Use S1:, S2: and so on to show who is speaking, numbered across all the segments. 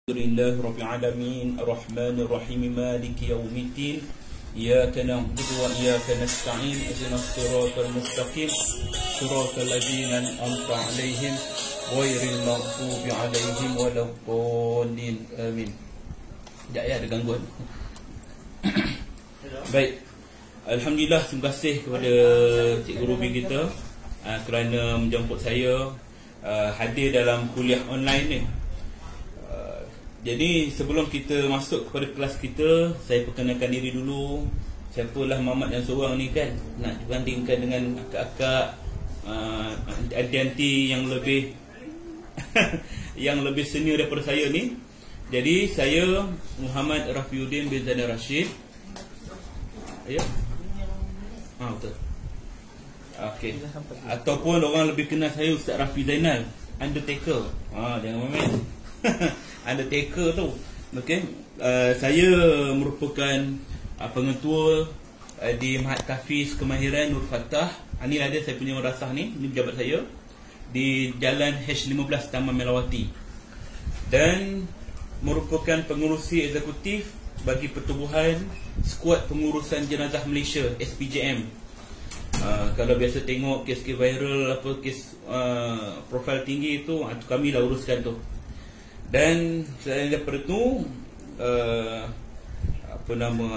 S1: Alhamdulillah Rabbil Alamin Ar-Rahmanir Rahim Maliki Yawmiddin Iyyaka na'budu wa iyyaka nasta'in Ihdinas siratal mustaqim Siratal ladzina an'amta 'alaihim ghairil maghdubi 'alaihim waladdallin. Amin. Tak ada gangguan. Baik. Alhamdulillah, terima kasih kepada Cikgu Ruby kita kerana menjemput saya hadir dalam kuliah online ni. Jadi sebelum kita masuk kepada kelas kita, saya perkenalkan diri dulu. Siapalah Mamat yang seorang ni kan, nak dibandingkan dengan akak-akak anti-anti yang lebih yang lebih senior daripada saya ni. Jadi saya Muhammad Rafiuddin bin Zainal Rashid. Ya. Betul. Okey. Ataupun orang lebih kenal saya Ustaz Rafi Zainal, Undertaker. Jangan main. Undertaker tu. Okey. Saya merupakan pengetua di Mahat Tahfiz Kemahiran Nur Fatah. Ini ada saya punya madrasah ni, ini pejabat saya di Jalan H15 Taman Melawati. Dan merupakan pengurusi eksekutif bagi pertubuhan Skuad Pengurusan Jenazah Malaysia SPJM. Kalau biasa tengok kes-kes viral, apa kes profil tinggi itu kami dah uruskan tu. Dan selain daripada itu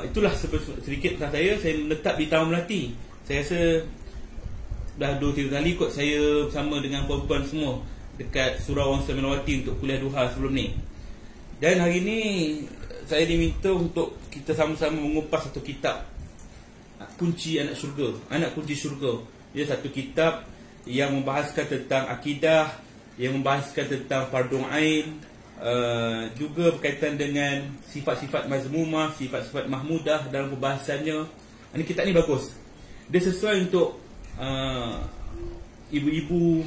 S1: itulah sedikit tentang saya. Saya menetap di Taman Melati. Saya rasa dah 2-3 kali kot saya bersama dengan puan-puan semua dekat Surau Wangsa Melawati untuk kuliah duha sebelum ni. Dan hari ni saya diminta untuk kita sama-sama mengupas satu kitab, Kunci Anak Syurga, Anak Kunci Syurga. Dia satu kitab yang membahaskan tentang akidah, yang membahaskan tentang fardhu ain, juga berkaitan dengan sifat-sifat mazmumah, sifat-sifat mahmudah dalam pembahasannya. Ini kitab ni bagus. Dia sesuai untuk ibu-ibu,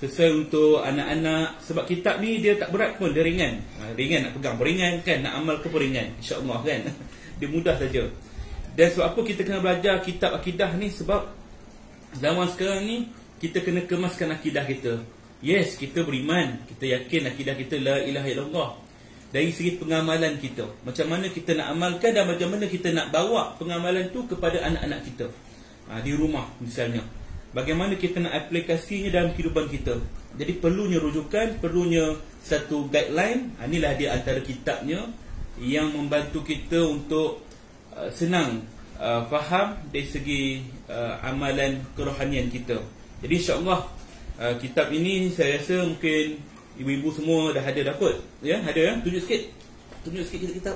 S1: sesuai untuk anak-anak. Sebab kitab ni dia tak berat pun, dia ringan. Ringan nak pegang, beringan kan, nak amal ke beringan, insya-Allah kan. Dia mudah saja. Dan sebab apa kita kena belajar kitab akidah ni? Sebab zaman sekarang ni kita kena kemaskan akidah kita. Yes, kita beriman, kita yakin akidah kita la ilaha illallah. Dari segi pengamalan kita, macam mana kita nak amalkan dan macam mana kita nak bawa pengamalan tu kepada anak-anak kita di rumah misalnya. Bagaimana kita nak aplikasinya dalam kehidupan kita. Jadi perlunya rujukan, perlunya satu guideline. Inilah dia antara kitabnya yang membantu kita untuk senang faham dari segi amalan kerohanian kita. Jadi insya-Allah kitab ini saya rasa mungkin ibu-ibu semua dah ada dapat. Ya, ada ya? Tunjuk sikit kita kitab.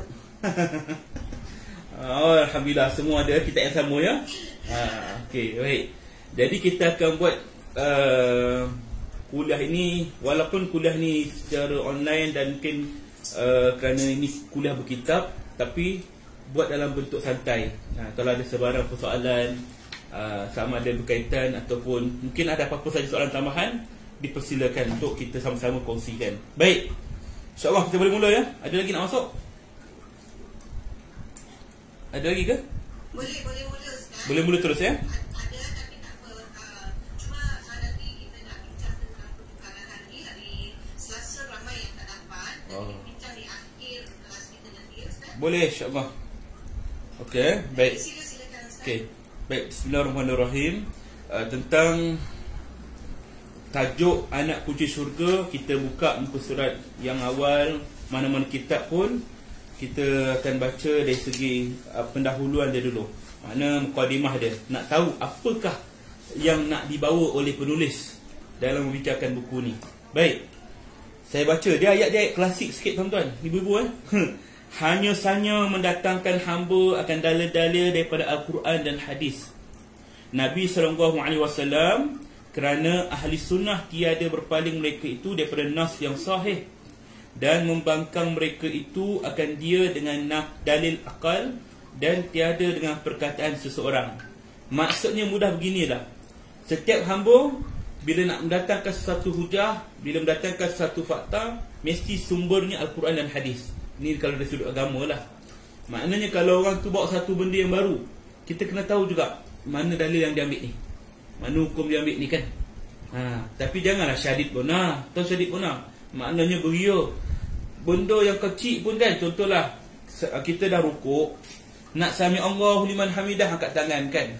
S1: Alhamdulillah semua ada kitab yang sama ya. Okey, baik. Jadi kita akan buat kuliah ini, walaupun kuliah ni secara online dan mungkin kerana ini kuliah berkitab, tapi buat dalam bentuk santai. Kalau ada sebarang persoalan sama ada berkaitan ataupun mungkin ada apa-apa saja soalan tambahan, dipersilakan untuk kita sama-sama kongsikan. Baik, insya-Allah kita boleh mula ya. Ada lagi nak masuk? Ada lagi ke?
S2: Boleh mula Ustaz.
S1: Boleh mula terus ya.
S2: Ada tapi tak apa. Cuma nanti kita nak bincang tentang pertukaran hari Selasa, ramai yang tak dapat. Kita bincang di akhir kelas kita nanti ya Ustaz.
S1: Boleh, insya-Allah. Okey, baik.
S2: Silakan Ustaz.
S1: Okey. Baik, bismillahirrahmanirrahim. Tentang tajuk Anak Kunci Syurga, kita buka muka surat yang awal. Mana-mana kitab pun kita akan baca dari segi pendahuluan dia dulu. Mana mukadimah dia, nak tahu apakah yang nak dibawa oleh penulis dalam membicarakan buku ni. Baik, saya baca. Dia ayat-ayat klasik sikit tuan-tuan, ibu-ibu Hanya sahaja mendatangkan hamba akan dalil-dalil daripada Al-Quran dan hadis Nabi SAW, kerana ahli sunnah tiada berpaling mereka itu daripada nas yang sahih, dan membangkang mereka itu akan dia dengan dalil akal dan tiada dengan perkataan seseorang. Maksudnya mudah beginilah. Setiap hamba bila nak mendatangkan sesuatu hujah, bila mendatangkan sesuatu fakta, mesti sumbernya Al-Quran dan hadis. Ini kalau dari sudut agama lah. Maknanya kalau orang tu bawa satu benda yang baru, kita kena tahu juga mana dalil yang dia ambil ni, mana hukum dia ambil ni kan. Tapi janganlah syadid benar. Tahu syadid benar? Maknanya beria benda yang kecil pun kan, contohlah kita dah rukuk, nak sami Allahu liman hamidah, angkat tangan kan.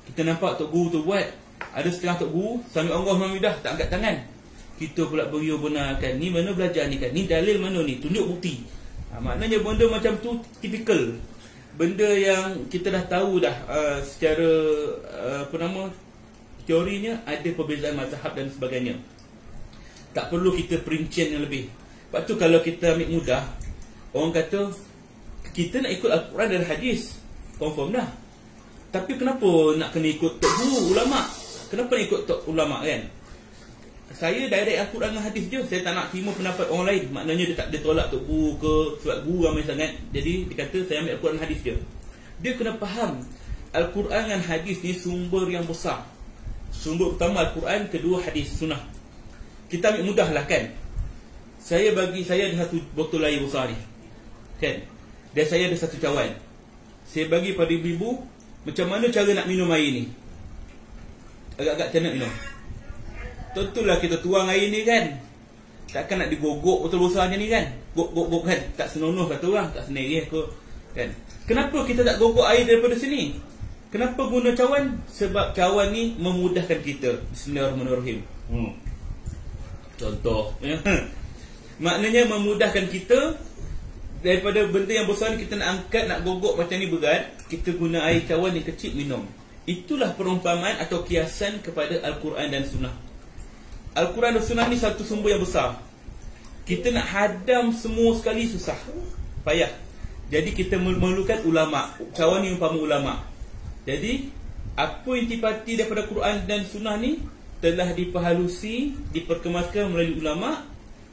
S1: Kita nampak tok guru tu buat, ada setengah tok guru sami Allahu liman hamidah tak angkat tangan. Kita pula beriu benarkan, ni mana belajar ni kan, ni dalil mana ni, tunjuk bukti. Maknanya benda macam tu tipikal, benda yang kita dah tahu dah secara teorinya ada perbezaan mazhab dan sebagainya. Tak perlu kita perincian yang lebih. Lepas tu kalau kita ambil mudah, orang kata kita nak ikut Al-Quran dan hadis, confirm dah. Tapi kenapa nak kena ikut tok guru ulama? Kenapa nak ikut tok ulama kan? Saya direct Al-Quran dan hadis je. Saya tak nak terima pendapat orang lain. Maknanya dia tak dia tolak tok guru ke, sebab guru ramai sangat. Jadi dia kata saya ambil Al-Quran dan hadis je. Dia kena faham Al-Quran dan hadis ni sumber yang besar. Sumber pertama Al-Quran, kedua hadis sunnah. Kita ambil mudah lah kan. Saya ada satu botol air besar ni kan, dan saya ada satu cawan. Saya bagi pada ibu-ibu, macam mana cara nak minum air ni, agak-agak macam nak minum. Tentulah kita tuang air ni kan, takkan nak digogok botol besar macam ni kan, gok kan, tak senonoh kata orang, tak senang aku kan. Kenapa kita tak gogok air daripada sini? Kenapa guna cawan? Sebab cawan ni memudahkan kita. Bismillahirrahmanirrahim. Contoh maknanya memudahkan kita. Daripada benda yang besar ni kita nak angkat, nak gogok macam ni berat, kita guna air cawan yang kecil minum. Itulah perumpamaan atau kiasan kepada Al-Quran dan Sunnah. Al-Quran dan Sunnah ni satu sumber yang besar. Kita nak hadam semua sekali susah, payah. Jadi kita memerlukan ulama. Cawan ni umpama ulama. Jadi apa intipati daripada Quran dan Sunnah ni telah diperhalusi, diperkemaskan melalui ulama,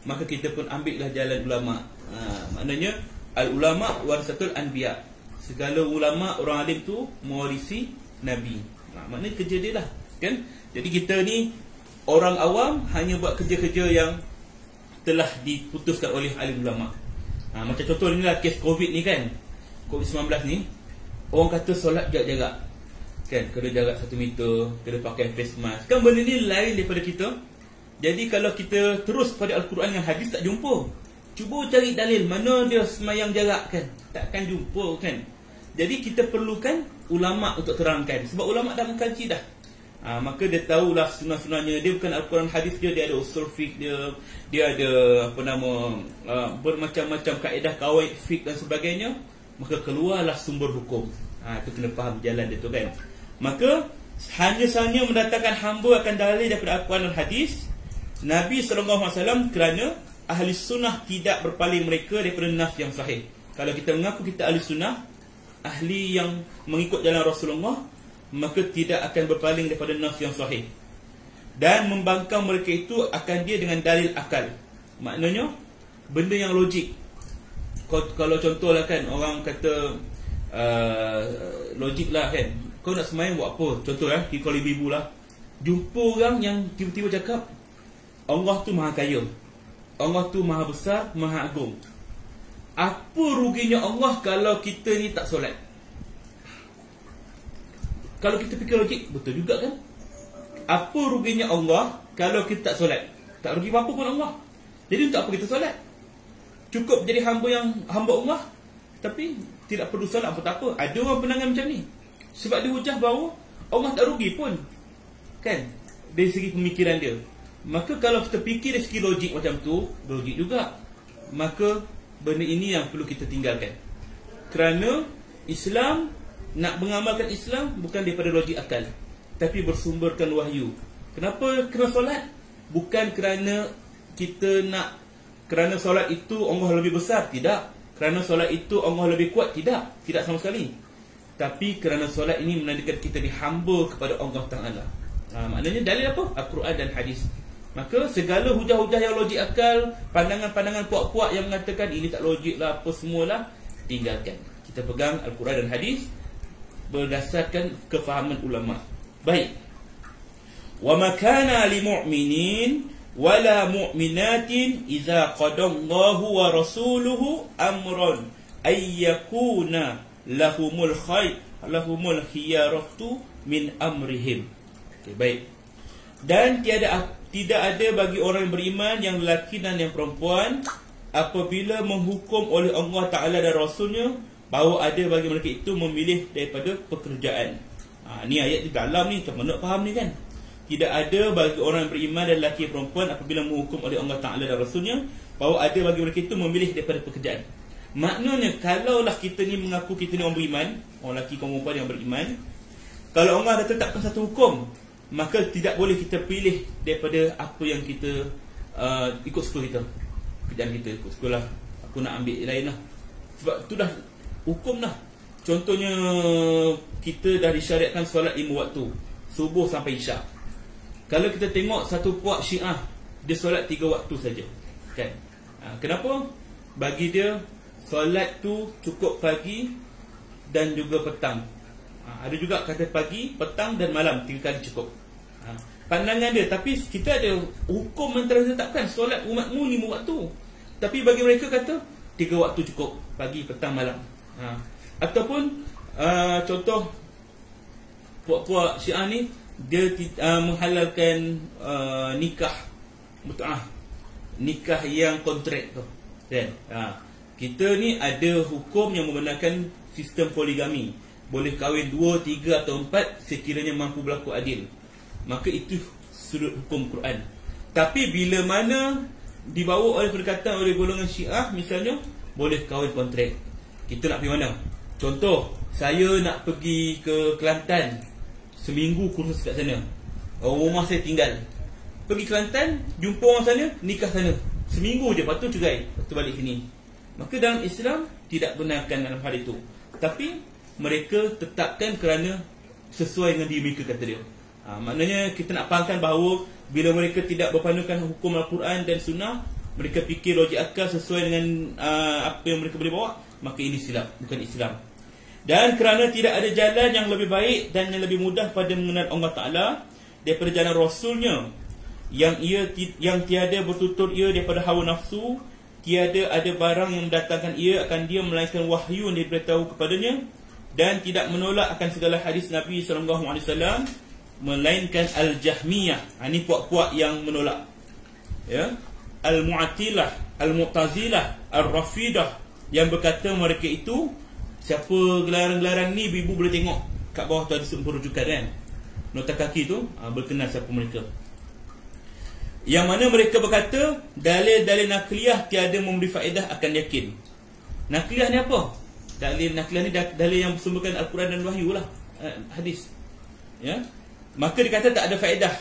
S1: maka kita pun ambillah jalan ulama. Maknanya al-ulama warasatul anbiya. Segala ulama, orang alim tu mewarisi Nabi. Maknanya kerja dia lah kan. Jadi kita ni orang awam hanya buat kerja-kerja yang telah diputuskan oleh alim ulama. Macam contoh ni lah kes COVID ni kan, COVID-19 ni, orang kata solat jarak-jarak kan, kena jarak 1 meter, kena pakai face mask. Kan benda ni lain daripada kita. Jadi kalau kita terus pada Al-Quran dan hadis tak jumpa, cuba cari dalil mana dia semayang jarak kan, takkan jumpa kan. Jadi kita perlukan ulama untuk terangkan, sebab ulama dah mengkaji dah. Maka dia tahulah sunnah-sunnahnya. Dia bukan Al-Quran hadis dia ada usul fiqh dia ada bermacam-macam kaedah kawaid fiqh dan sebagainya. Maka keluarlah sumber hukum. Itu kena faham jalan dia tu kan. Maka hanya mendatangkan hamba akan dalil daripada Al-Quran dan hadis Nabi SAW, kerana ahli sunnah tidak berpaling mereka daripada nas yang sahih. Kalau kita mengaku kita ahli sunnah, ahli yang mengikut jalan Rasulullah, maka tidak akan berpaling daripada nas yang sahih. Dan membangkang mereka itu akan dia dengan dalil akal. Maknanya benda yang logik. Kalau contohlah kan, orang kata logik lah kan, kau nak semayang buat apa? Contoh lah, kalau ibu-ibu lah, jumpa orang yang tiba-tiba cakap Allah tu maha kaya, Allah tu maha besar, maha agung. Apa ruginya Allah kalau kita ni tak solat? Kalau kita fikir logik, betul juga kan? Apa ruginya Allah kalau kita tak solat? Tak rugi apa-apa pun Allah. Jadi untuk apa kita solat? Cukup jadi hamba Allah, tapi tidak perlu solat pun tak apa. Ada orang penangan macam ni, sebab dia hujah bahawa Allah tak rugi pun kan, dari segi pemikiran dia. Maka kalau kita fikir dari segi logik macam tu, logik juga, maka benda ini yang perlu kita tinggalkan. Kerana Islam, nak mengamalkan Islam bukan daripada logik akal, tapi bersumberkan wahyu. Kenapa kena solat? Bukan kerana kita nak, kerana solat itu Allah lebih besar, tidak. Kerana solat itu Allah lebih kuat, tidak. Tidak sama sekali. Tapi kerana solat ini menandakan kita dihamba kepada Allah Ta'ala. Maknanya dalil apa? Al-Quran dan hadis. Maka segala hujah-hujah yang logik akal, pandangan-pandangan puak-puak yang mengatakan ini tak logik lah, apa semualah, tinggalkan. Kita pegang Al-Quran dan hadis berdasarkan kefahaman ulama. Baik. Wa ma kana lil mu'minin wala mu'minatin idza qadallahu wa rasuluhu amran ay yakuna lahumul khiyaratu min amrihim. Okay, baik. Dan tidak ada bagi orang yang beriman, yang lelaki dan yang perempuan, apabila menghukum oleh Allah Ta'ala dan Rasulnya, bahawa ada bagi mereka itu memilih daripada pekerjaan. Ni ayat di dalam ni, macam mana nak faham ni kan? Tidak ada bagi orang yang beriman dan lelaki perempuan apabila menghukum oleh Allah Ta'ala dan Rasulnya, bahawa ada bagi mereka itu memilih daripada pekerjaan. Maknanya, kalaulah kita ni mengaku kita ni orang beriman, orang lelaki kaum perempuan yang beriman, kalau Allah dah tetapkan satu hukum, maka tidak boleh kita pilih daripada apa yang kita ikut suka kita. Kerjaan kita ikut suka lah, aku nak ambil lain lah. Sebab tu dah hukum dah. Contohnya, kita dah disyariatkan solat 5 waktu, subuh sampai isyak. Kalau kita tengok satu puak Syiah, dia solat 3 waktu saja, kan? Kenapa? Bagi dia solat tu cukup pagi dan juga petang. Ada juga kata pagi, petang dan malam, 3 kali cukup. Pandangan dia. Tapi kita ada hukum yang telah ditetapkan, solat umatmu 5 waktu. Tapi bagi mereka kata 3 waktu cukup, pagi, petang, malam. Ataupun contoh puak-puak Syiah ni, dia menghalalkan nikah mut'ah, nikah yang kontrak tu, kan? Kita ni ada hukum yang membenarkan sistem poligami, boleh kahwin 2, 3 atau 4 sekiranya mampu berlaku adil. Maka itu sudut hukum Quran. Tapi bila mana dibawa oleh perkataan oleh golongan Syiah, misalnya boleh kahwin kontrak, kita nak pergi mana? Contoh, saya nak pergi ke Kelantan, seminggu kursus kat sana, rumah saya tinggal. Pergi Kelantan, jumpa orang sana, nikah sana, seminggu je, lepas tu cerai, lepas tu balik sini. Maka dalam Islam tidak benarkan dalam hal itu. Tapi mereka tetapkan kerana sesuai dengan diri mereka, kata dia. Maknanya kita nak fahamkan bahawa bila mereka tidak berpandukan hukum Al-Quran dan Sunnah, mereka fikir logik akal sesuai dengan apa yang mereka boleh bawa, maka ini silap, bukan Islam. Dan kerana tidak ada jalan yang lebih baik dan yang lebih mudah pada mengenal Allah Ta'ala daripada jalan Rasulnya, yang tiada bertutur ia daripada hawa nafsu, tiada ada barang yang mendatangkan ia akan dia melainkan wahyu yang diberitahu kepadanya, dan tidak menolak akan segala hadis Nabi SAW, melainkan Al-Jahmiyah. Ini puak-puak yang menolak, ya? Al-Mu'atilah, Al-Mu'tazilah, Al-Rafidah, yang berkata mereka itu, siapa gelaran-gelaran ni ibu boleh tengok kat bawah tu ada sumber rujukan, kan? Nota kaki tu berkenal siapa mereka. Yang mana mereka berkata dalil-dalil nakliyah tiada memberi faedah akan yakin. Nakliyah ni apa? Dalil nakliyah ni dalil yang bersumberkan Al-Quran dan Wahyu lah, hadis, ya? Maka dikata tak ada faedah.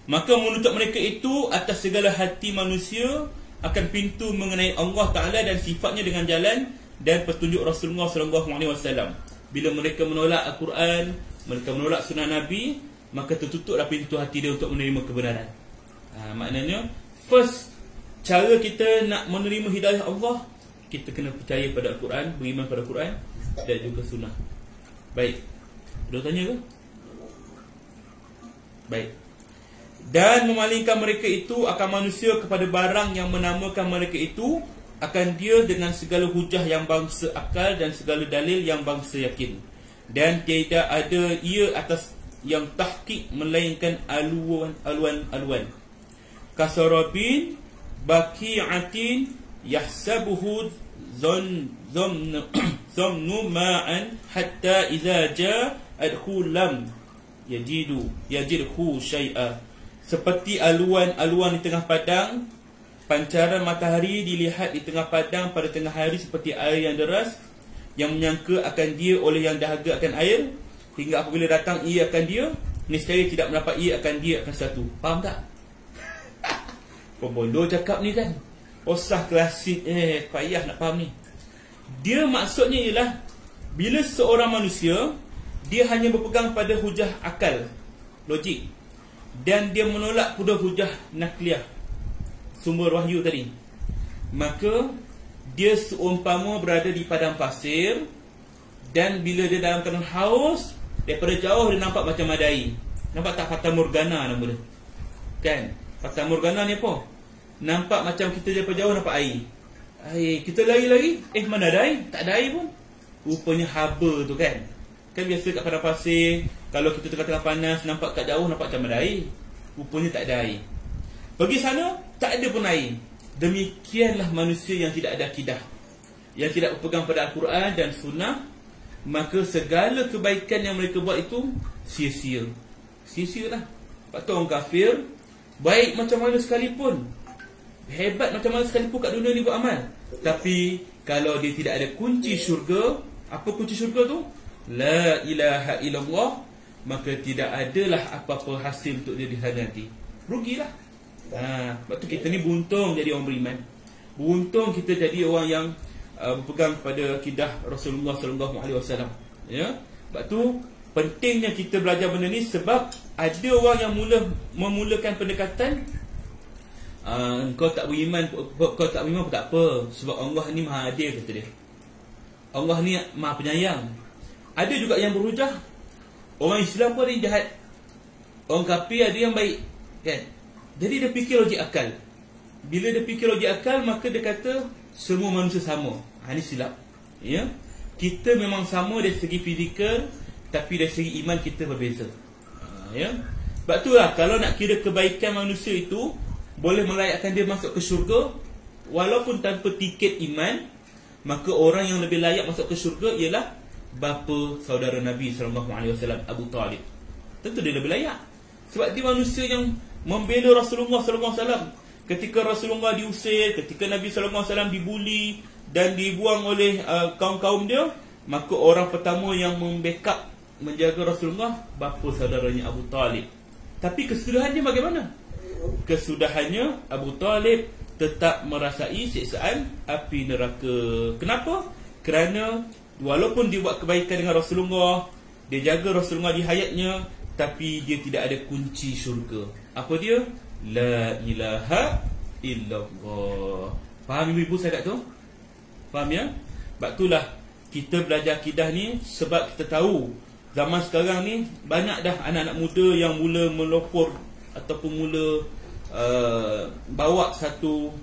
S1: Maka menuntut mereka itu atas segala hati manusia akan pintu mengenai Allah Ta'ala dan sifatnya dengan jalan dan petunjuk Rasulullah SAW. Bila mereka menolak Al-Quran, mereka menolak sunnah Nabi, maka tertutuplah pintu hati dia untuk menerima kebenaran. Maknanya, first, cara kita nak menerima hidayah Allah, kita kena percaya pada Al-Quran, beriman pada Al-Quran dan juga sunnah. Baik, ada tanya ke? Baik. Dan memalingkan mereka itu akan manusia kepada barang yang menamakan mereka itu akan dia dengan segala hujah yang bangsa akal dan segala dalil yang bangsa yakin. Dan tidak ada ia atas yang tahqiq melainkan aluan-aluan. Kasarabin baqi'atin yahsabuhu zamnu ma'an hatta idza ja'adhu lam yajidhu syai'a. Seperti aluan-aluan di tengah padang, pancaran matahari dilihat di tengah padang pada tengah hari seperti air yang deras, yang menyangka akan dia oleh yang dahaga akan air, hingga apabila datang ia akan dia, niscaya tidak mendapat ia akan dia akan satu. Faham tak? Pembodoh cakap ni kan, osah klasik, payah nak faham ni. Dia maksudnya ialah, bila seorang manusia dia hanya berpegang pada hujah akal, logik, dan dia menolak pada hujah nakliyah, sumber wahyu tadi, maka dia seumpama berada di padang pasir, dan bila dia dalam keadaan haus, daripada jauh dia nampak macam ada air. Nampak tak? Fata Morgana nama dia, kan? Fata Morgana ni apa? Nampak macam kita daripada jauh nampak air. Kita lari-lari, mana ada air? Tak ada air pun. Rupanya haba tu, kan? Kan biasa kat padang pasir, kalau kita tengah-tengah panas, nampak kat jauh nampak macam ada air. Rupanya tak ada air. Pergi sana, tak ada pun air. demikianlah manusia yang tidak ada akidah, yang tidak berpegang pada Al-Quran dan Sunnah, maka segala kebaikan yang mereka buat itu sia-sia. Sia-sia lah. Lepas tu orang kafir, baik macam mana sekalipun, hebat macam mana sekalipun kat dunia ni buat amal, tapi kalau dia tidak ada kunci syurga, apa kunci syurga tu? La ilaha illallah, maka tidak adalah apa-apa hasil untuk dia di sana nanti. Rugilah. Sebab tu kita ni beruntung jadi orang beriman. Beruntung kita jadi orang yang berpegang pada akidah Rasulullah sallallahu alaihi wasallam. Ya. Sebab tu pentingnya kita belajar benda ni, sebab ada orang yang memulakan pendekatan kau tak beriman pun tak apa, sebab Allah ni Maha Adil, kata dia. Allah ni Maha Penyayang. Ada juga yang berhujah orang Islam pun ada yang jahat, orang kafir ada yang baik, kan? Jadi dia fikir logik akal. Bila dia fikir logik akal, maka dia kata semua manusia sama. Ini silap. Ya? Kita memang sama dari segi fizikal, tapi dari segi iman kita berbeza. Ya? Sebab tu lah, kalau nak kira kebaikan manusia itu boleh melayakkan dia masuk ke syurga walaupun tanpa tiket iman, maka orang yang lebih layak masuk ke syurga ialah bapa saudara Nabi SAW, Abu Talib. Tentu dia lebih layak, sebab dia manusia yang membela Rasulullah SAW. Ketika Rasulullah diusir, ketika Nabi SAW dibuli dan dibuang oleh kaum-kaum dia, maka orang pertama yang membackup menjaga Rasulullah bapa saudaranya Abu Talib. Tapi kesudahannya bagaimana? Kesudahannya Abu Talib tetap merasai siksaan api neraka. Kenapa? Kerana walaupun dia buat kebaikan dengan Rasulullah, dia jaga Rasulullah di hayatnya, tapi dia tidak ada kunci syurga. Apa dia? La ilaha illallah. Faham ibu saya tak tu? Faham ya? Sebab itulah kita belajar akidah ni, sebab kita tahu zaman sekarang ni banyak dah anak-anak muda yang mula melopor ataupun mula bawa satu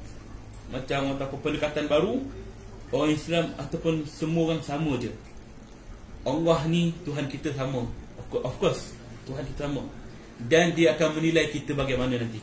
S1: macam apa pendekatan baru. Orang Islam ataupun semua orang sama je. Allah ni Tuhan kita sama. Of course Tuhan kita sama. Dan dia akan menilai kita bagaimana nanti.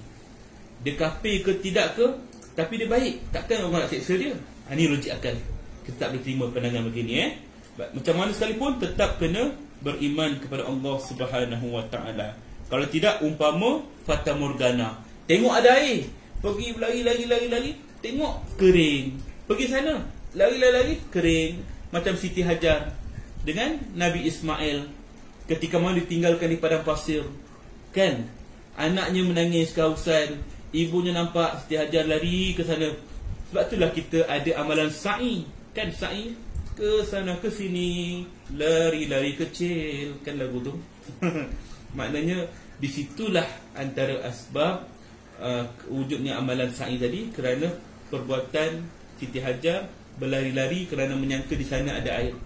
S1: Dia kafir ke tidak ke, tapi dia baik, takkan orang nak seksa dia. Ini logik akal. Kita tak boleh terima pandangan begini. Macam mana sekalipun tetap kena beriman kepada Allah Subhanahu Wa Taala. Kalau tidak, umpama fata morgana. Tengok ada air, pergi lari, tengok kering. Pergi sana, lari, kering. Macam Siti Hajar dengan Nabi Ismail ketika mana ditinggalkan di padang pasir, kan? Anaknya menangis kehausan, ibunya nampak Siti Hajar lari ke sana. Sebab itulah kita ada amalan sa'i, kan? Sa'i ke sana ke sini, lari kecil, kan lagu tu. Maknanya disitulah antara asbab wujudnya amalan sa'i tadi, kerana perbuatan Siti Hajar berlari-lari kerana menyangka di sana ada air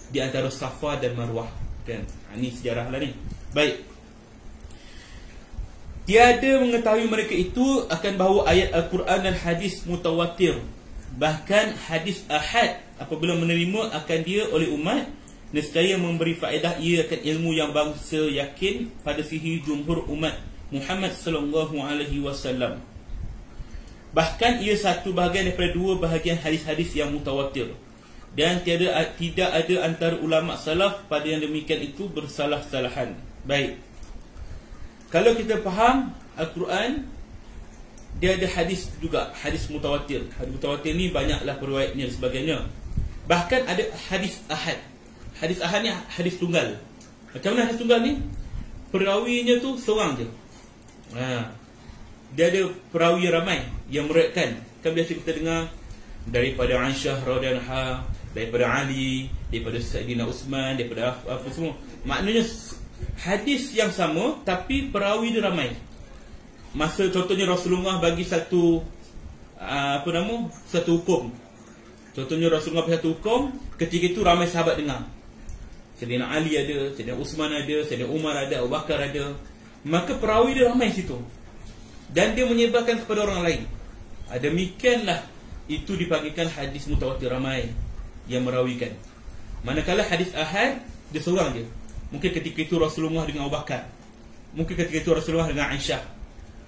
S1: di antara Safa dan Marwah, kan? Ini sejarah lah ni. Baik. Tiada mengetahui mereka itu akan bahawa ayat Al-Quran dan hadis mutawatir, bahkan hadis ahad apabila menerima akan dia oleh umat, nescaya memberi faedah ia akan ilmu yang bangsa yakin pada sihir jumhur umat Muhammad sallallahu alaihi wasallam. Bahkan ia satu bahagian daripada dua bahagian hadis-hadis yang mutawatir, dan tidak ada antara ulama salaf pada yang demikian itu bersalah-salahan. Baik. Kalau kita faham Al-Quran, dia ada hadis juga, hadis mutawatir. Hadis mutawatir ni banyaklah periwayatnya dan sebagainya. Bahkan ada hadis ahad. Hadis ahad ni hadis tunggal. Macam mana hadis tunggal ni? Perawinya tu seorang je. Dia ada perawi ramai yang meriwayatkan. Kan biasa kita dengar daripada Aisyah radhiyallahu anha, daripada Ali, daripada Saidina Uthman, daripada apa semua. Maknanya hadis yang sama, tapi perawi dia ramai. Masa contohnya Rasulullah bagi satu satu hukum. Contohnya Rasulullah bagi satu hukum, ketika itu ramai sahabat dengar. Saidina Ali ada, Saidina Uthman ada, Saidina Umar ada, Abu Bakar ada. Maka perawi dia ramai situ, dan dia menyebarkan kepada orang lain. Demikianlah itu dipanggilkan hadis mutawatir, ramai yang merawikan. Manakala hadis ahad, dia seorang je. Mungkin ketika itu Rasulullah dengan Abu Bakar, mungkin ketika itu Rasulullah dengan Aisyah.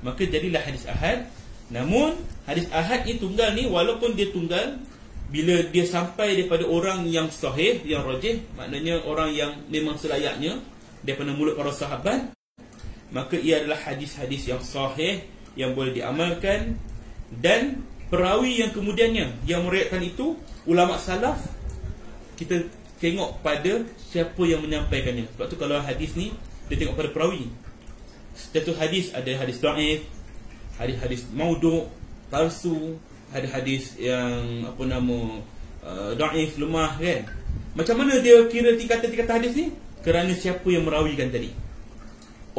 S1: Maka jadilah hadis ahad. Namun hadis ahad ni tunggal ni, walaupun dia tunggal, bila dia sampai daripada orang yang sahih, yang rajih, maknanya orang yang memang selayaknya daripada mulut para sahabat, maka ia adalah hadis-hadis yang sahih, yang boleh diamalkan. Dan perawi yang kemudiannya yang meriwayatkan itu, ulama salaf, kita tengok pada siapa yang menyampaikannya. Sebab tu kalau hadis ni, dia tengok pada perawi. Satu hadis, ada hadis dhaif, hadis-hadis maudhu', palsu, ada hadis yang dhaif, lemah kan. Macam mana dia kira tingkatan-tingkatan hadis ni? Kerana siapa yang merawikan tadi.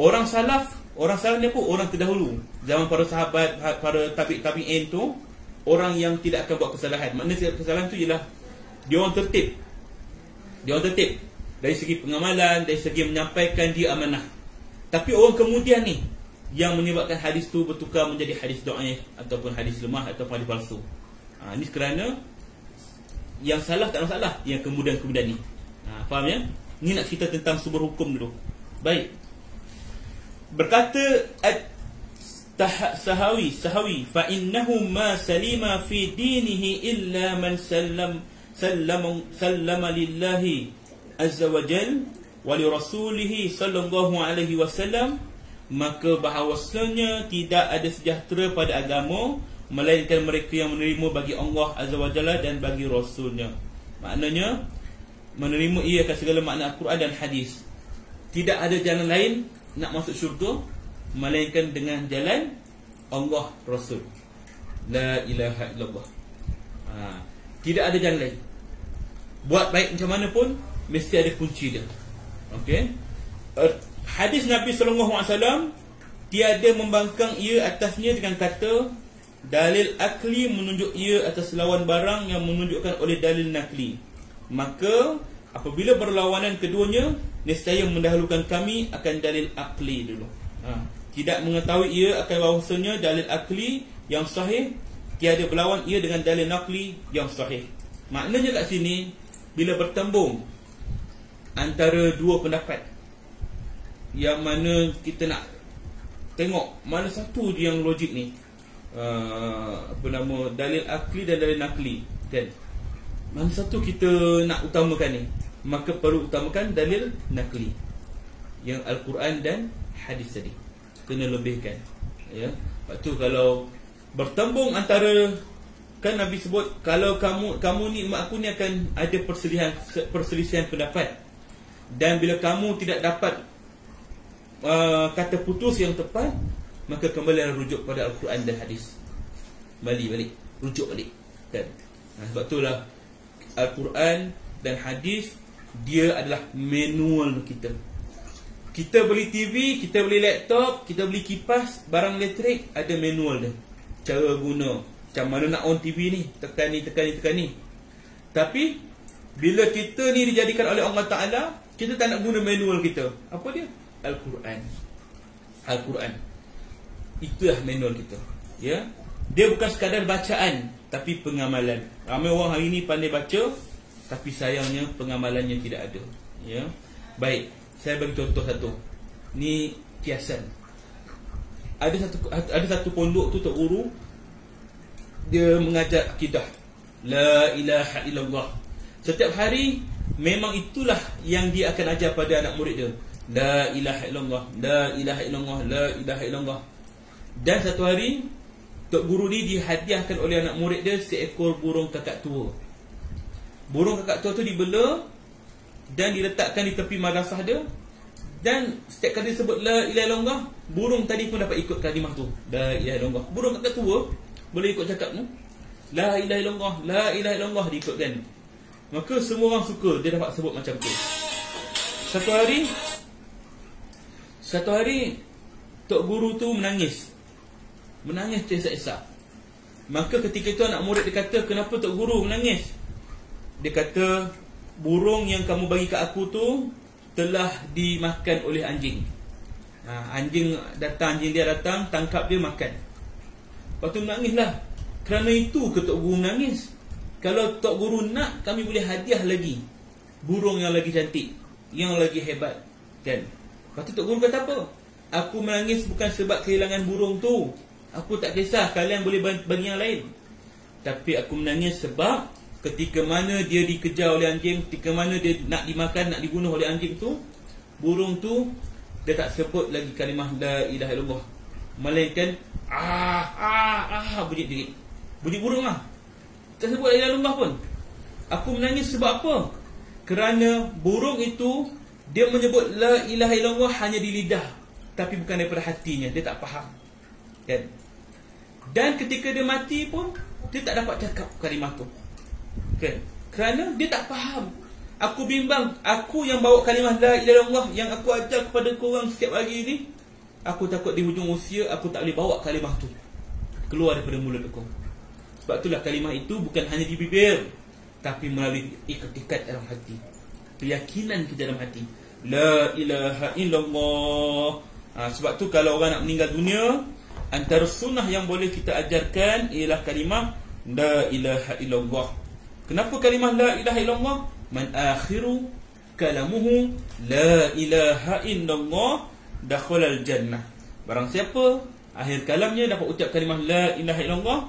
S1: Orang salaf ni apa? Orang terdahulu, zaman para sahabat, para tabi'in tu, orang yang tidak akan buat kesalahan. Maknanya kesalahan tu ialah dia orang tertib. Dari segi pengamalan, dari segi menyampaikan, dia amanah. Tapi orang kemudian ni yang menyebabkan hadis tu bertukar menjadi hadis dhaif, ataupun hadis lemah, ataupun hadis palsu. Ini kerana yang salah tak masalah, yang kemudian-kemudian ni. Faham ya? Ni nak cerita tentang sumber hukum dulu. Baik. Berkata Sahawi, fa innahu ma salima fi dinihi illa man sallama lillahi azza wa jal wa li rasulihi sallallahu alaihi wasallam, maka bahawasanya tidak ada sejahtera pada agama melainkan mereka yang menerima bagi Allah azza wa jalla dan bagi rasulnya. Maknanya menerima ia akan segala makna Al-Quran dan hadis. Tidak ada jalan lain nak masuk syurga melainkan dengan jalan Allah, Rasul. La ilaha illallah. Tidak ada jalan lain. Buat baik macam mana pun, mesti ada kunci dia. Okey. Hadis Nabi SAW, tiada membangkang ia atasnya dengan kata dalil akli menunjuk ia atas lawan barang yang menunjukkan oleh dalil nakli. Maka apabila berlawanan keduanya, nescaya mendahulukan kami akan dalil akli dulu. Tidak mengetahui ia akan bahawasanya dalil akli yang sahih tiada berlawan ia dengan dalil nakli yang sahih. Maknanya kat sini, bila bertembung antara dua pendapat, yang mana kita nak tengok mana satu yang logik ni, dalil akli dan dalil nakli kan, mana satu kita nak utamakan ni, maka perlu utamakan dalil nakli, yang Al-Quran dan hadis tadi kena lebihkan ya. Lepas tu kalau bertembung antara, kan Nabi sebut kalau kamu ni, mak aku ni akan ada perselisihan pendapat, dan bila kamu tidak dapat kata putus yang tepat, maka kembali rujuk pada Al-Quran dan hadis. Balik rujuk balik kan. Sebab itulah Al-Quran dan hadis dia adalah manual kita. Kita beli TV, kita beli laptop, kita beli kipas, barang elektrik, ada manual dia, cara guna, macam mana nak on TV ni, tekan ni. Tapi bila kita ni dijadikan oleh Allah Ta'ala, kita tak nak guna manual kita. Apa dia? Al-Quran. Itulah manual kita ya. Dia bukan sekadar bacaan, tapi pengamalan. Ramai orang hari ni pandai baca, tapi sayangnya pengamalannya tidak ada ya. Baik, saya bagi contoh satu. Ni kiasan. Ada satu pondok tu, Tok Guru, dia mengajar akidah la ilaha illallah. Setiap hari memang itulah yang dia akan ajar pada anak murid dia. La ilaha illallah, la ilaha illallah, la ilaha illallah. Dan satu hari Tok Guru ni dihadiahkan oleh anak murid dia seekor burung kakak tua. Burung kakak tua tu dibela dan diletakkan di tepi madrasah dia. Dan setiap kali dia sebut la ilaha illallah, burung tadi pun dapat ikut kalimah tu, la ilaha illallah. Burung kakak tua boleh ikut cakap tu, la ilaha illallah, la ilaha illallah, diikutkan. Maka semua orang suka dia dapat sebut macam tu. Satu hari Tok Guru tu menangis teresak-esak. Maka ketika itu anak murid dia kata, kenapa Tok Guru menangis? Dia kata, burung yang kamu bagi kat aku tu telah dimakan oleh anjing. Anjing dia datang, tangkap dia, makan. Lepas tu menangislah. Kerana itu ke Tok Guru menangis? Kalau Tok Guru nak, kami boleh hadiah lagi burung yang lagi cantik, yang lagi hebat kan. Lepas tu Tok Guru kata apa? Aku menangis bukan sebab kehilangan burung tu, Aku tak kisah kalian boleh bagi yang lain. Tapi aku menangis sebab ketika mana dia dikejar oleh anjing, ketika mana dia nak dimakan, nak dibunuh oleh anjing tu, burung tu dia tak sebut lagi kalimah la ilaha illallah, melainkan bunyi diri, bunyi burung lah, tak sebut la ilaha illallah pun. Aku menangis sebab apa? Kerana burung itu dia menyebut la ilaha illallah hanya di lidah, tapi bukan daripada hatinya. Dia tak faham kan? Dan ketika dia mati pun dia tak dapat cakap kalimah tu kan? Kerana dia tak faham. Aku bimbang, aku yang bawa kalimah la ilaha illallah yang aku ajar kepada korang setiap hari ni, aku takut di hujung usia aku tak boleh bawa kalimah tu keluar daripada mulut aku. Sebab itulah kalimah itu bukan hanya di bibir, tapi melalui ikat dalam hati, keyakinan kita dalam hati, la ilaha illallah. Sebab tu kalau orang nak meninggal dunia, antara sunnah yang boleh kita ajarkan ialah kalimah la ilaha illallah. Kenapa kalimah la ilaha illallah? Man akhiru kalamuhu la ilaha illallah dakhalal jannah. Barang siapa akhir kalamnya dapat ucap kalimah la ilaha illallah,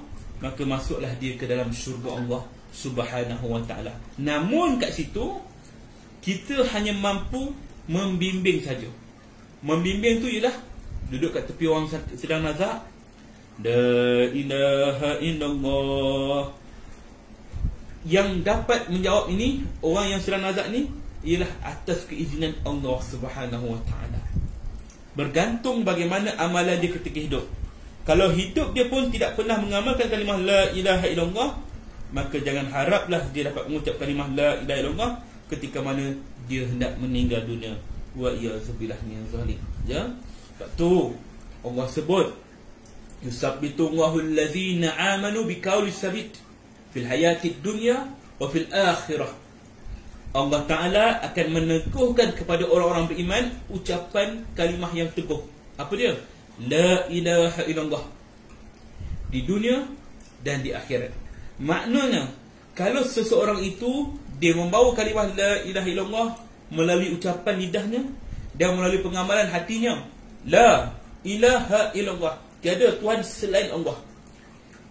S1: maka masuklah dia ke dalam syurga Allah Subhanahu wa ta'ala. Namun kat situ kita hanya mampu membimbing saja. Membimbing tu ialah duduk kat tepi orang sedang nazak, la ilaha illallah. Yang dapat menjawab ini, orang yang sedang nazak ni, ialah atas keizinan Allah Subhanahu wa ta'ala. Bergantung bagaimana amalan dia ketika hidup. Kalau hidup dia pun tidak pernah mengamalkan kalimah la ilaha illallah, maka jangan haraplah dia dapat mengucap kalimah la ilaha illallah ketika mana dia hendak meninggal dunia. Wa iyyazubillah min zalim. Ya. Sebab tu Allah sebut, yusabbitullahu allazina amanu biqauli sabit fil hayatid dunya wa fil akhirah. Allah Ta'ala akan meneguhkan kepada orang-orang beriman ucapan kalimah yang teguh. Apa dia? La ilaha illallah, di dunia dan di akhirat. Maknanya, kalau seseorang itu dia membawa kalimah la ilaha illallah melalui ucapan lidahnya dan melalui pengamalan hatinya, la ilaha illallah, tiada Tuhan selain Allah.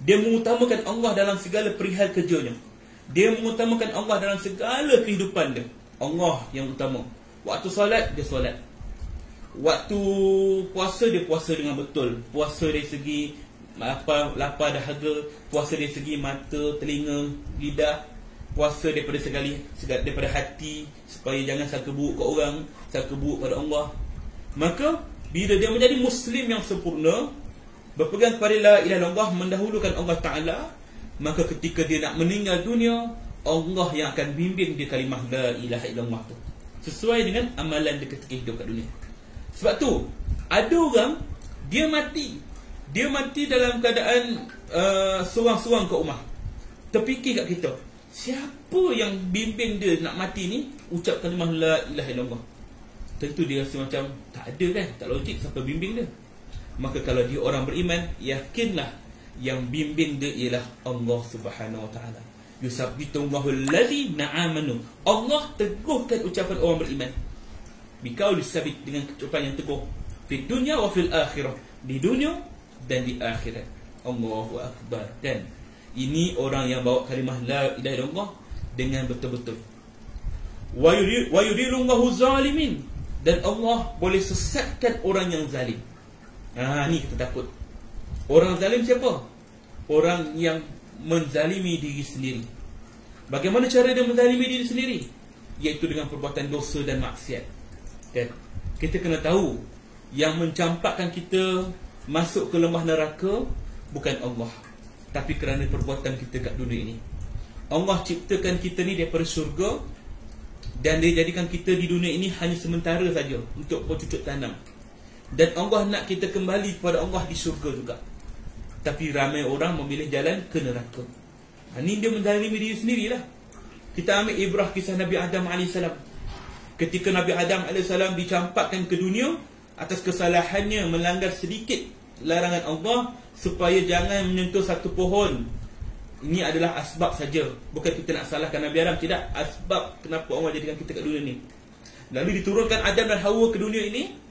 S1: Dia mengutamakan Allah dalam segala perihal kerjanya. Dia mengutamakan Allah dalam segala kehidupan dia. Allah yang utama. Waktu solat, dia solat. Waktu puasa, dia puasa dengan betul. Puasa dari segi lapar dahaga, puasa dari segi mata, telinga, lidah, puasa daripada daripada hati, supaya jangan sangka buruk kat orang, sangka buruk pada Allah. Maka bila dia menjadi Muslim yang sempurna, berpegang kepada la ilaha illallah, mendahulukan Allah Ta'ala, maka ketika dia nak meninggal dunia, Allah yang akan bimbing dia kalimah la ilaha illallah tu, sesuai dengan amalan dia ketika hidup kat dunia. Sebab tu ada orang dia mati dalam keadaan sorang-sorang kat rumah. Terfikir kat kita, siapa yang bimbing dia nak mati ni ucap kalimah la ilaha illallah? Tentu dia rasa macam tak ada kan, tak logik, siapa bimbing dia? Maka kalau dia orang beriman, yakinlah yang bimbing dia ialah Allah Subhanahu wa ta'ala. Yusabbitullahu allazina amanu. Allah teguhkan ucapan orang beriman biqauli sabit, dengan ucapan yang teguh, di dunia wa fil akhirah, di dunia dan di akhirat. Allahu akbar. Dan ini orang yang bawa kalimah la ilaha illallah dengan betul-betul. Wa yudilullahu zalimin, dan Allah boleh sesatkan orang yang zalim. Ni kita takut. Orang zalim siapa? Orang yang menzalimi diri sendiri. Bagaimana cara dia menzalimi diri sendiri? Iaitu dengan perbuatan dosa dan maksiat. Dan kita kena tahu, yang mencampakkan kita masuk ke lembah neraka bukan Allah, tapi kerana perbuatan kita kat dunia ini. Allah ciptakan kita ni daripada syurga, dan dia jadikan kita di dunia ini hanya sementara saja untuk bercucuk tanam. Dan Allah nak kita kembali kepada Allah di syurga juga. Tapi ramai orang memilih jalan ke neraka. Ini dia menzalimi diri sendirilah. Kita ambil ibrah kisah Nabi Adam AS. Ketika Nabi Adam AS dicampakkan ke dunia atas kesalahannya melanggar sedikit larangan Allah, supaya jangan menyentuh satu pohon. Ini adalah asbab saja, bukan kita nak salahkan Nabi Adam, tidak. Asbab kenapa Allah jadikan kita kat dunia ni. Lalu diturunkan Adam dan Hawa ke dunia ini.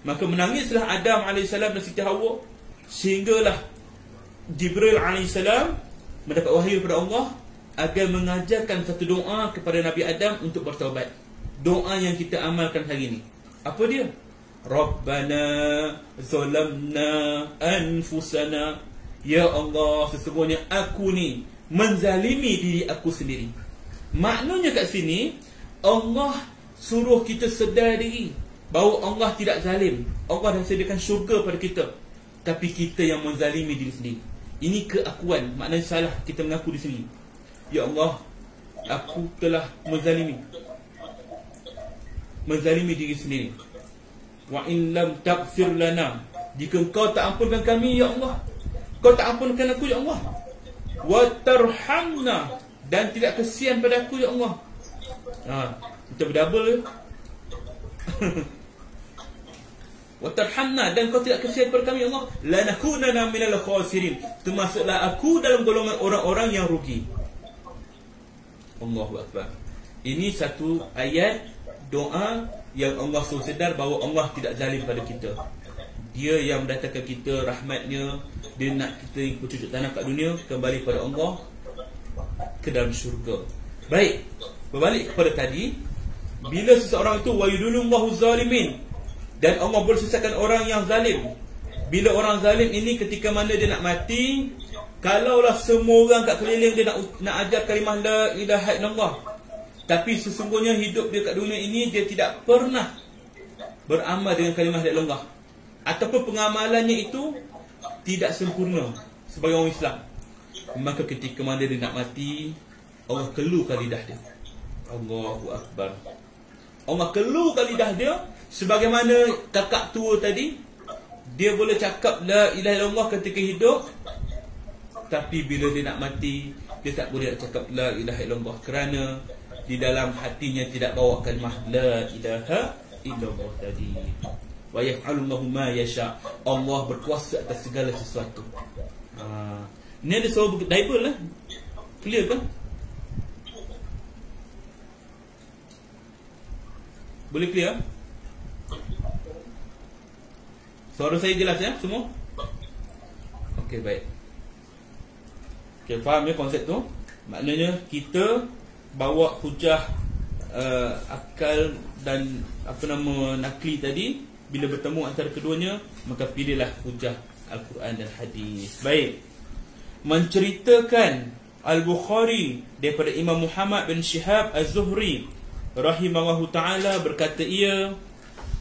S1: Maka menangislah Adam AS dan Siti Hawa Sehinggalah Jibril AS mendapat wahyu daripada Allah agar mengajarkan satu doa kepada Nabi Adam untuk bertaubat. Doa yang kita amalkan hari ini. Apa dia? Rabbana zalamna anfusana. Ya Allah, sesungguhnya aku ni menzalimi diri aku sendiri. Maknanya kat sini Allah suruh kita sedar diri bahawa Allah tidak zalim. Allah dah sediakan syurga pada kita, tapi kita yang menzalimi diri sendiri. Ini keakuan. Maknanya salah kita mengaku di sini. Ya Allah, aku telah menzalimi diri sendiri. Wa in lam taghfir lana, jika engkau tak ampunkan kami ya Allah, kau tak ampunkan aku ya Allah, wa tarhamna, dan tidak kesian pada aku ya Allah. Kita berdouble. Wa tarhamna, dan kau tidak kesian pada kami ya Allah, lanakunana minal khasirin, termasuklah aku dalam golongan orang-orang yang rugi. Allahu Akbar. Ini satu ayat doa yang Allah suruh sedar bahawa Allah tidak zalim pada kita. Dia yang mendatangkan kita rahmatnya. Dia nak kita bercucuk tanah kat dunia, kembali pada Allah, ke dalam syurga. Baik, berbalik kepada tadi, bila seseorang itu wa yudulullahu zalimin, dan Allah boleh sesatkan orang yang zalim. Bila orang zalim ini ketika mana dia nak mati, kalaulah semua orang kat keliling dia nak ajar kalimah la ilaha illallah, tapi sesungguhnya hidup dia kat dunia ini dia tidak pernah beramal dengan kalimah la ilaha illallah, ataupun pengamalannya itu tidak sempurna sebagai orang Islam, maka ketika mana dia nak mati, Allah keluarkan lidah dia. Allahu Akbar. Allah keluarkan lidah dia. Sebagaimana kakak tua tadi, dia boleh cakap la ilaha illallah ketika hidup, tapi bila dia nak mati, dia tak boleh cakap la ilaha illallah, kerana di dalam hatinya tidak bawa kalimah la ilaha illallah tadi. Wa yaf'alullahu ma yasha. Allah berkuasa atas segala sesuatu. Ni ada soal diable lah. Clear kan? Boleh clear? Suara saya jelas ya semua? Okey, baik. Okey, faham ya konsep tu? Maknanya kita bawa hujah akal dan nakli tadi, bila bertemu antara keduanya, maka pilihlah hujah Al-Quran dan hadis. Baik. Menceritakan Al-Bukhari daripada Imam Muhammad bin Shihab Az-Zuhri rahimahullahu ta'ala, berkata ia,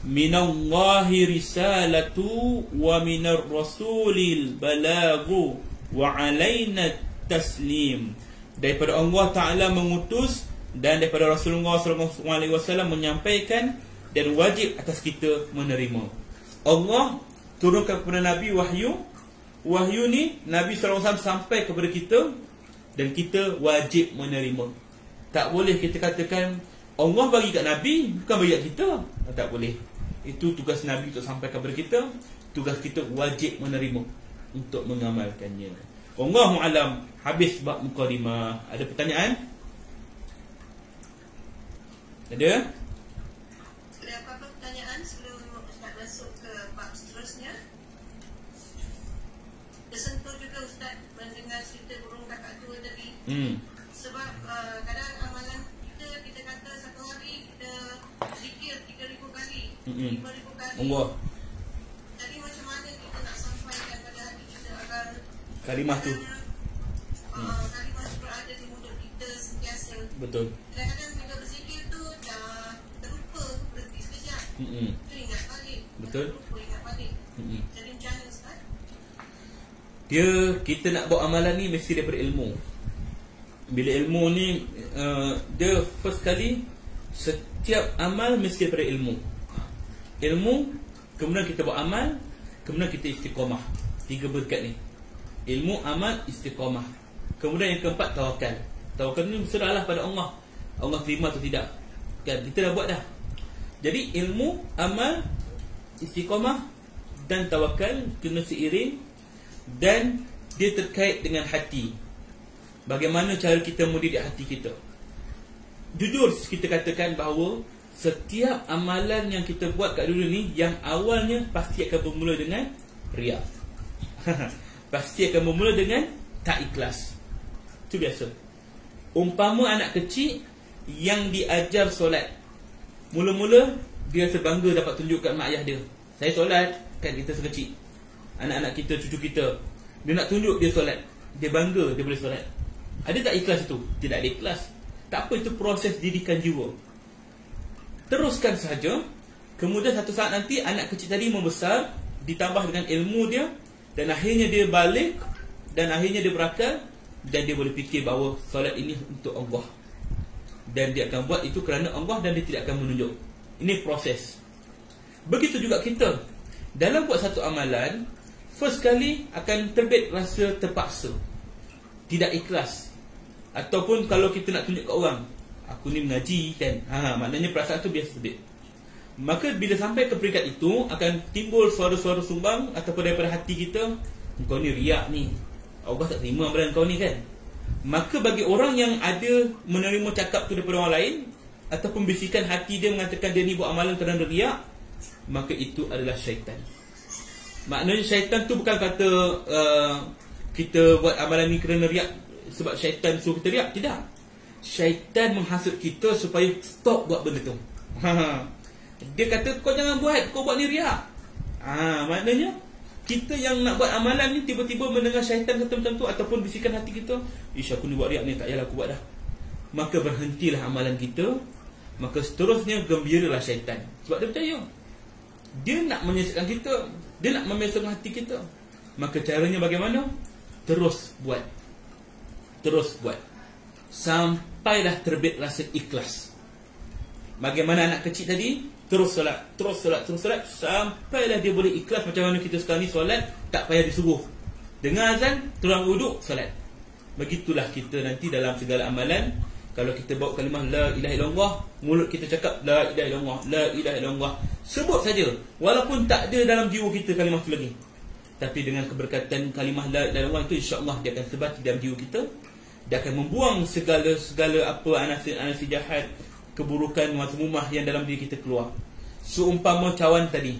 S1: minallahi risalatu wa minar rasulil balagu wa alaina taslim. Daripada Allah Ta'ala mengutus, dan daripada Rasulullah SAW menyampaikan, dan wajib atas kita menerima. Allah turunkan kepada Nabi wahyu. Wahyu ni Nabi SAW sampai kepada kita, dan kita wajib menerima. Tak boleh kita katakan Allah bagi kat Nabi, bukan bagi kat kita. Tak boleh. Itu tugas Nabi untuk sampai kepada kita. Tugas kita wajib menerima untuk mengamalkannya. Wallahu alam. Habis bab mukadimah. Ada pertanyaan? Ada?
S2: Ada apa-apa pertanyaan sebelum Ustaz masuk ke bab seterusnya? Tersentuh juga Ustaz mendengar cerita burung kakak tua tadi. Sebab kadang amalan kita kata satu hari kita zikir 3,000 kali, 5,000 kali.
S1: Allah.
S2: Jadi macam mana kita nak sampaikan pada hati kita agar
S1: Kalimah tu
S2: kalimah tu berada di mulut kita sentiasa.
S1: betul.
S2: Kadang-kadang bila berzikir tu dah terlupa, berhenti sekejap, tu ingat balik,
S1: Betul.
S2: terlupa ingat balik. Jadi macam mana Ustaz?
S1: Kita nak buat amalan ni mesti daripada ilmu. Bila ilmu ni dia first kali, setiap amal mesti daripada ilmu. Ilmu, kemudian kita buat amal, kemudian kita istiqamah. 3 berkat ni. Ilmu, amal, istiqamah. Kemudian yang keempat, tawakal. Tawakal ni serahlah pada Allah. Allah terima atau tidak, kan? Kita dah buat dah. Jadi ilmu, amal, istiqamah dan tawakal kena seiring, dan dia terkait dengan hati. Bagaimana cara kita mendidik hati kita? Jujur kita katakan bahawa setiap amalan yang kita buat kat dunia ni, yang awalnya pasti akan bermula dengan riak. Pasti akan bermula dengan tak ikhlas. Itu biasa. Umpama anak kecil yang diajar solat, mula-mula dia rasa bangga dapat tunjuk kat mak ayah dia, saya solat. Kan kita sekecil, anak-anak kita, cucu kita, dia nak tunjuk dia solat, dia bangga dia boleh solat. Ada tak ikhlas itu? Tidak ada ikhlas. Tak apa, itu proses didikan jiwa. Teruskan saja. Kemudian satu saat nanti anak kecil tadi membesar, ditambah dengan ilmu dia, dan akhirnya dia balik, dan akhirnya dia berakal, dan dia boleh fikir bahawa solat ini untuk Allah, dan dia akan buat itu kerana Allah, dan dia tidak akan menunjuk. Ini proses. Begitu juga kita dalam buat satu amalan, first kali akan terbit rasa terpaksa, tidak ikhlas. Ataupun kalau kita nak tunjuk ke orang, aku ni mengaji kan, maknanya perasaan tu biasa terbit. Maka bila sampai ke peringkat itu, akan timbul suara-suara sumbang ataupun daripada hati kita, kau ni riak ni, Allah tak terima amalan kau ni kan. Maka bagi orang yang ada menerima cakap tu daripada orang lain, ataupun bisikan hati dia mengatakan dia ni buat amalan kerana riak, maka itu adalah syaitan. Maknanya syaitan tu bukan kata kita buat amalan ni kerana riak sebab syaitan suruh kita riak. Tidak. Syaitan menghasut kita supaya stop buat benda tu. Dia kata kau jangan buat, kau buat ni riak. Maknanya kita yang nak buat amalan ni tiba-tiba mendengar syaitan kata macam tu, ataupun bisikan hati kita, ish aku ni buat riak ni, tak payahlah aku buat dah. Maka berhentilah amalan kita. Maka seterusnya gembiralah syaitan, sebab dia percaya dia nak menyesatkan kita, dia nak memesongkan hati kita. Maka caranya bagaimana? Terus buat, terus buat, sampailah terbit rasa ikhlas. Bagaimana anak kecil tadi, terus solat, terus solat, terus solat, sampailah dia boleh ikhlas. Macam mana kita sekarang ni solat, tak payah disuruh, dengar azan, terang wuduk, solat. Begitulah kita nanti dalam segala amalan. Kalau kita bawa kalimah la ilaha illallah, mulut kita cakap la ilaha illallah, la ilaha illallah, sebut saja, walaupun tak ada dalam jiwa kita kalimah tu lagi, tapi dengan keberkatan kalimah la ilaha illallah itu, insya-Allah dia akan sebat dalam jiwa kita. Dia akan membuang segala apa anasir-anasir jahat, keburukan, mazmumah yang dalam diri kita keluar. Seumpama cawan tadi,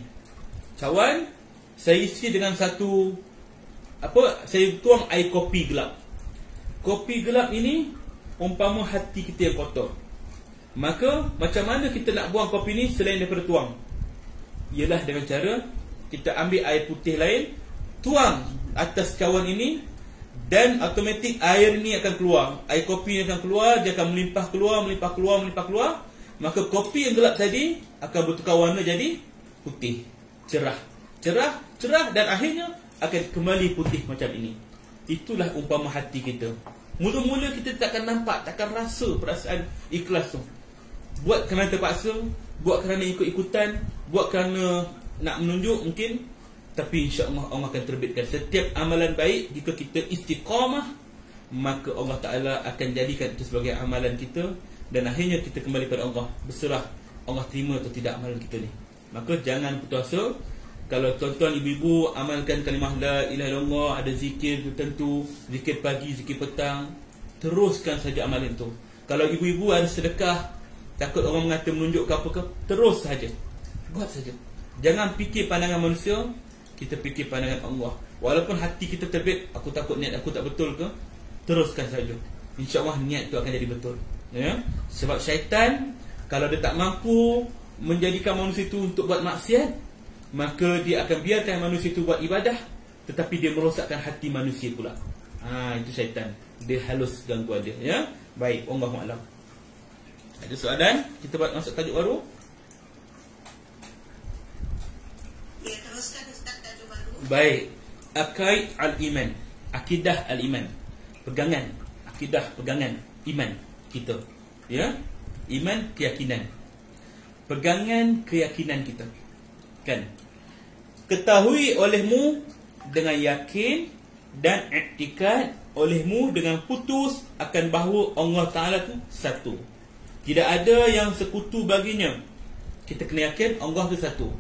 S1: cawan saya isi dengan satu saya tuang air kopi gelap. Kopi gelap ini umpama hati kita yang kotor. Maka macam mana kita nak buang kopi ni selain daripada tuang? Ialah dengan cara kita ambil air putih lain, tuang atas cawan ini, dan automatik air ni akan keluar, air kopi ni akan keluar, dia akan melimpah keluar, melimpah keluar, melimpah keluar. Maka kopi yang gelap tadi akan bertukar warna jadi putih, cerah, cerah, cerah, dan akhirnya akan kembali putih macam ini. Itulah umpama hati kita. Mula-mula kita takkan nampak, takkan rasa perasaan ikhlas tu. Buat kerana terpaksa, buat kerana ikut-ikutan, buat kerana nak menunjuk mungkin. Tapi insya-Allah Allah akan terbitkan setiap amalan baik. Jika kita istiqamah, maka Allah Ta'ala akan jadikan itu sebagai amalan kita. Dan akhirnya kita kembali kepada Allah, berserah Allah terima atau tidak amalan kita ni. Maka jangan putus asa. Kalau tuan-tuan ibu-ibu amalkan kalimah la ilaha illallah, ada zikir tertentu, zikir pagi, zikir petang, teruskan saja amalan itu. Kalau ibu-ibu ada sedekah, takut orang mengata menunjuk ke apa ke, terus saja, buat saja. Jangan fikir pandangan manusia, kita fikir pandangan Allah. Walaupun hati kita terbit, aku takut niat aku tak betul ke, teruskan saja. InsyaAllah niat itu akan jadi betul, ya? Sebab syaitan, kalau dia tak mampu menjadikan manusia itu untuk buat maksiat, maka dia akan biarkan manusia itu buat ibadah, tetapi dia merosakkan hati manusia pula. Itu syaitan, dia halus gangguan dia, ya. Baik, Allahu a'lam. Ada soalan? Kita buat masuk tajuk baru.
S2: Ya, teruskan Ustaz tajuk baru.
S1: Baik, aqaid al-iman, akidah al-iman, pegangan, akidah, pegangan iman kita, ya. Iman, keyakinan, pegangan keyakinan kita, kan. Ketahui olehmu dengan yakin, dan i'tikad olehmu dengan putus akan bahawa Allah Ta'ala itu satu, tidak ada yang sekutu baginya. Kita kena yakin Allah itu satu.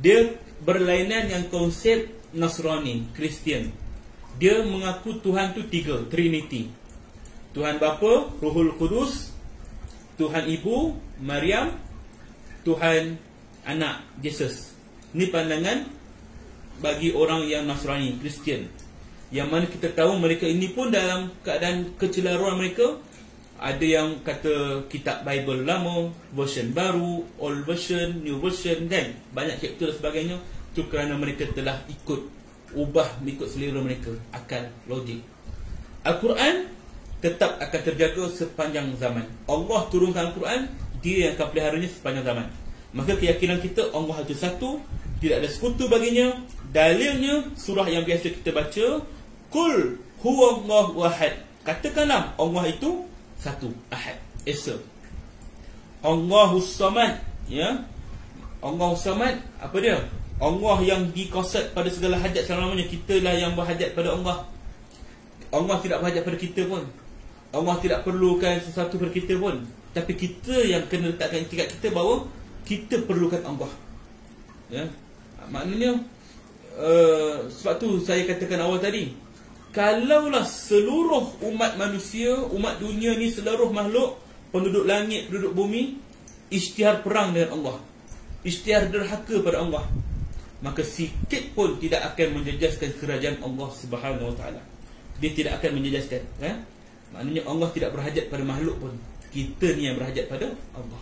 S1: Dia berlainan yang konsep Nasrani, Kristian. Dia mengaku Tuhan itu tiga, Trinity. Tuhan Bapa, Ruhul Qudus, Tuhan Ibu, Maryam, Tuhan Anak, Jesus. Ini pandangan bagi orang yang Nasrani, Kristian, yang mana kita tahu mereka ini pun dalam keadaan kecelaruan mereka. Ada yang kata kitab Bible lama, version baru, old version, new version, kan, banyak chapter dan sebagainya. Itu kerana mereka telah ubah mengikut selera mereka, akal, logik. Al-Quran tetap akan terjaga sepanjang zaman. Allah turunkan Al-Quran, dia yang akan peliharanya sepanjang zaman. Maka keyakinan kita Allah itu satu, tidak ada sekutu baginya. Dalilnya surah yang biasa kita baca, Qul huwallahu ahad. Katakanlah Allah itu satu, ahad, esa. Allahus samad, ya. Allahus samad, apa dia? Allah yang dikosat pada segala hajat selama-lamanya. Kitalah yang berhajat pada Allah. Allah tidak berhajat pada kita pun. Allah tidak perlukan sesuatu pada kita pun. Tapi kita yang kena letakkan etikat kita bahawa kita perlukan Allah, ya. Maknanya sebab tu saya katakan awal tadi, kalaulah seluruh umat manusia, umat dunia ni, seluruh makhluk, penduduk langit, penduduk bumi, isytihar perang dengan Allah, isytihar derhaka pada Allah, maka sikit pun tidak akan menjejaskan kerajaan Allah Subhanahu Wa Taala. Dia tidak akan menjejaskan, ya? Maknanya Allah tidak berhajat pada makhluk pun. Kita ni yang berhajat pada Allah.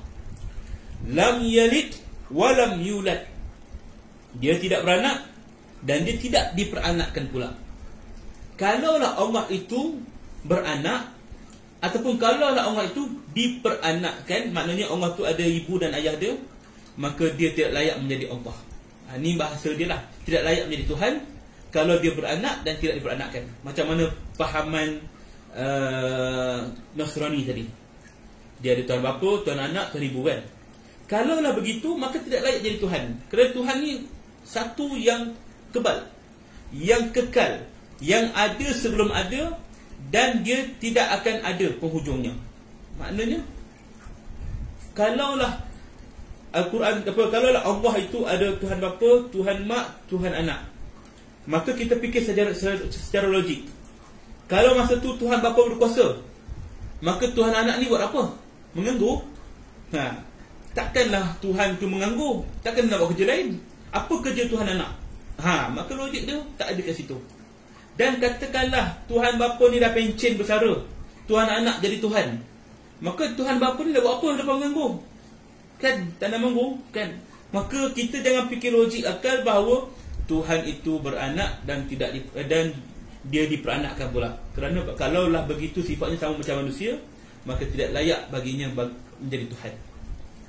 S1: Lam yalid walam yulad. Dia tidak beranak dan dia tidak diperanakkan pula. Kalaulah Allah itu beranak, ataupun kalaulah Allah itu diperanakkan, maknanya Allah tu ada ibu dan ayah dia, maka dia tidak layak menjadi Allah. Ini bahasa dia lah, tidak layak menjadi Tuhan kalau dia beranak dan tidak diperanakkan. Macam mana fahaman Nasrani tadi, dia ada Tuhan bapa, Tuhan anak, Tuhan ibu, kan. Kalaulah begitu, maka tidak layak jadi Tuhan. Kerana Tuhan ni satu yang kebal, yang kekal, yang ada sebelum ada, dan dia tidak akan ada penghujungnya. Maknanya kalaulah Al-Quran, kalaulah Allah itu ada Tuhan bapa, Tuhan mak, Tuhan anak, maka kita fikir secara logik. Kalau masa tu Tuhan bapa berkuasa, maka Tuhan anak ni buat apa? Menganggur. Takkanlah Tuhan tu menganggur, takkan nak buat kerja lain. Apa kerja Tuhan anak? Maka logik dia tak ada kat situ. Dan katakanlah Tuhan bapa ni dah pencen bersara, Tuhan anak jadi Tuhan, maka Tuhan bapa ni dah buat apa lepas menganggur? Kan tak nak menganggur, kan? Maka kita jangan fikir logik akal bahawa Tuhan itu beranak dan tidak dan dia diperanakkan pula. Kerana kalaulah begitu sifatnya sama macam manusia, maka tidak layak baginya menjadi Tuhan.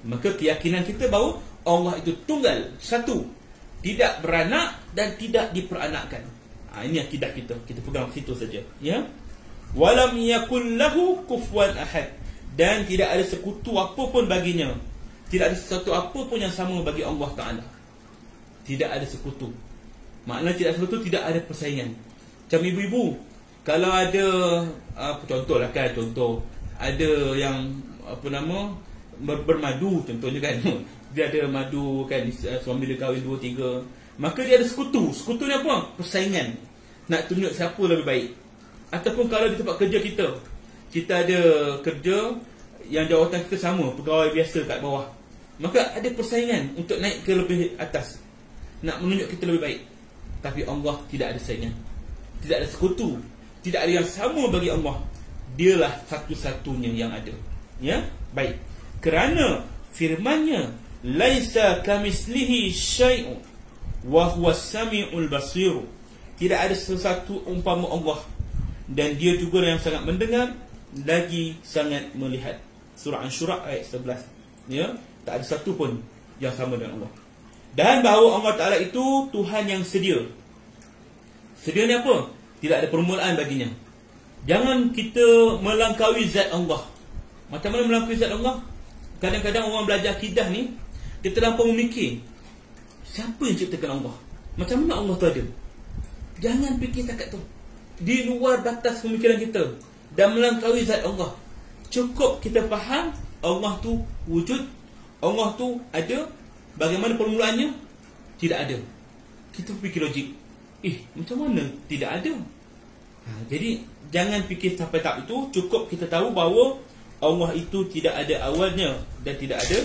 S1: Maka keyakinan kita bahawa Allah itu tunggal, satu, tidak beranak dan tidak diperanakkan. Ini akidah kita. Kita pegang situ saja, ya. Walam yakul lahu kufuwan ahad. Dan tidak ada sekutu apa pun baginya. Tidak ada sesuatu apa pun yang sama bagi Allah Ta'ala. Tidak ada sekutu. Maknanya tidak ada sekutu, tidak ada persaingan. Macam ibu-ibu, kalau ada contoh lah kan, contoh ada yang bermadu contohnya kan, dia ada madu kan, suami dia kahwin 2-3, maka dia ada sekutu. Sekutu ni apa? Persaingan, nak tunjuk siapa lebih baik. Ataupun kalau di tempat kerja kita ada kerja yang jawatan kita sama, pegawai biasa kat bawah, maka ada persaingan untuk naik ke lebih atas, nak menunjuk kita lebih baik. Tapi Allah tidak ada saingan, tidak ada sekutu, tidak ada yang sama bagi Allah. Dialah satu-satunya yang ada, ya. Baik, kerana firman-Nya laisa kamislihi syai'un wa huwas samiul basir. Tidak ada sesuatu umpama Allah, dan dia juga yang sangat mendengar lagi sangat melihat. Surah An-Syura ayat 11, ya. Tak ada satu pun yang sama dengan Allah. Dan bahawa Allah Ta'ala itu Tuhan yang sedia. Sedia ni apa? Tidak ada permulaan baginya. Jangan kita melangkaui zat Allah. Macam mana melangkaui zat Allah? Kadang-kadang orang belajar akidah ni, dia terlampau memikir siapa yang ciptakan Allah, macam mana Allah tu ada. Jangan fikir takat tu, di luar batas pemikiran kita, dan melangkaui zat Allah. Cukup kita faham Allah tu wujud, Allah tu ada. Bagaimana permulaannya? Tidak ada. Kita fikir logik, macam mana tidak ada? Jadi jangan fikir sampai tahap itu. Cukup kita tahu bahawa Allah itu tidak ada awalnya dan tidak ada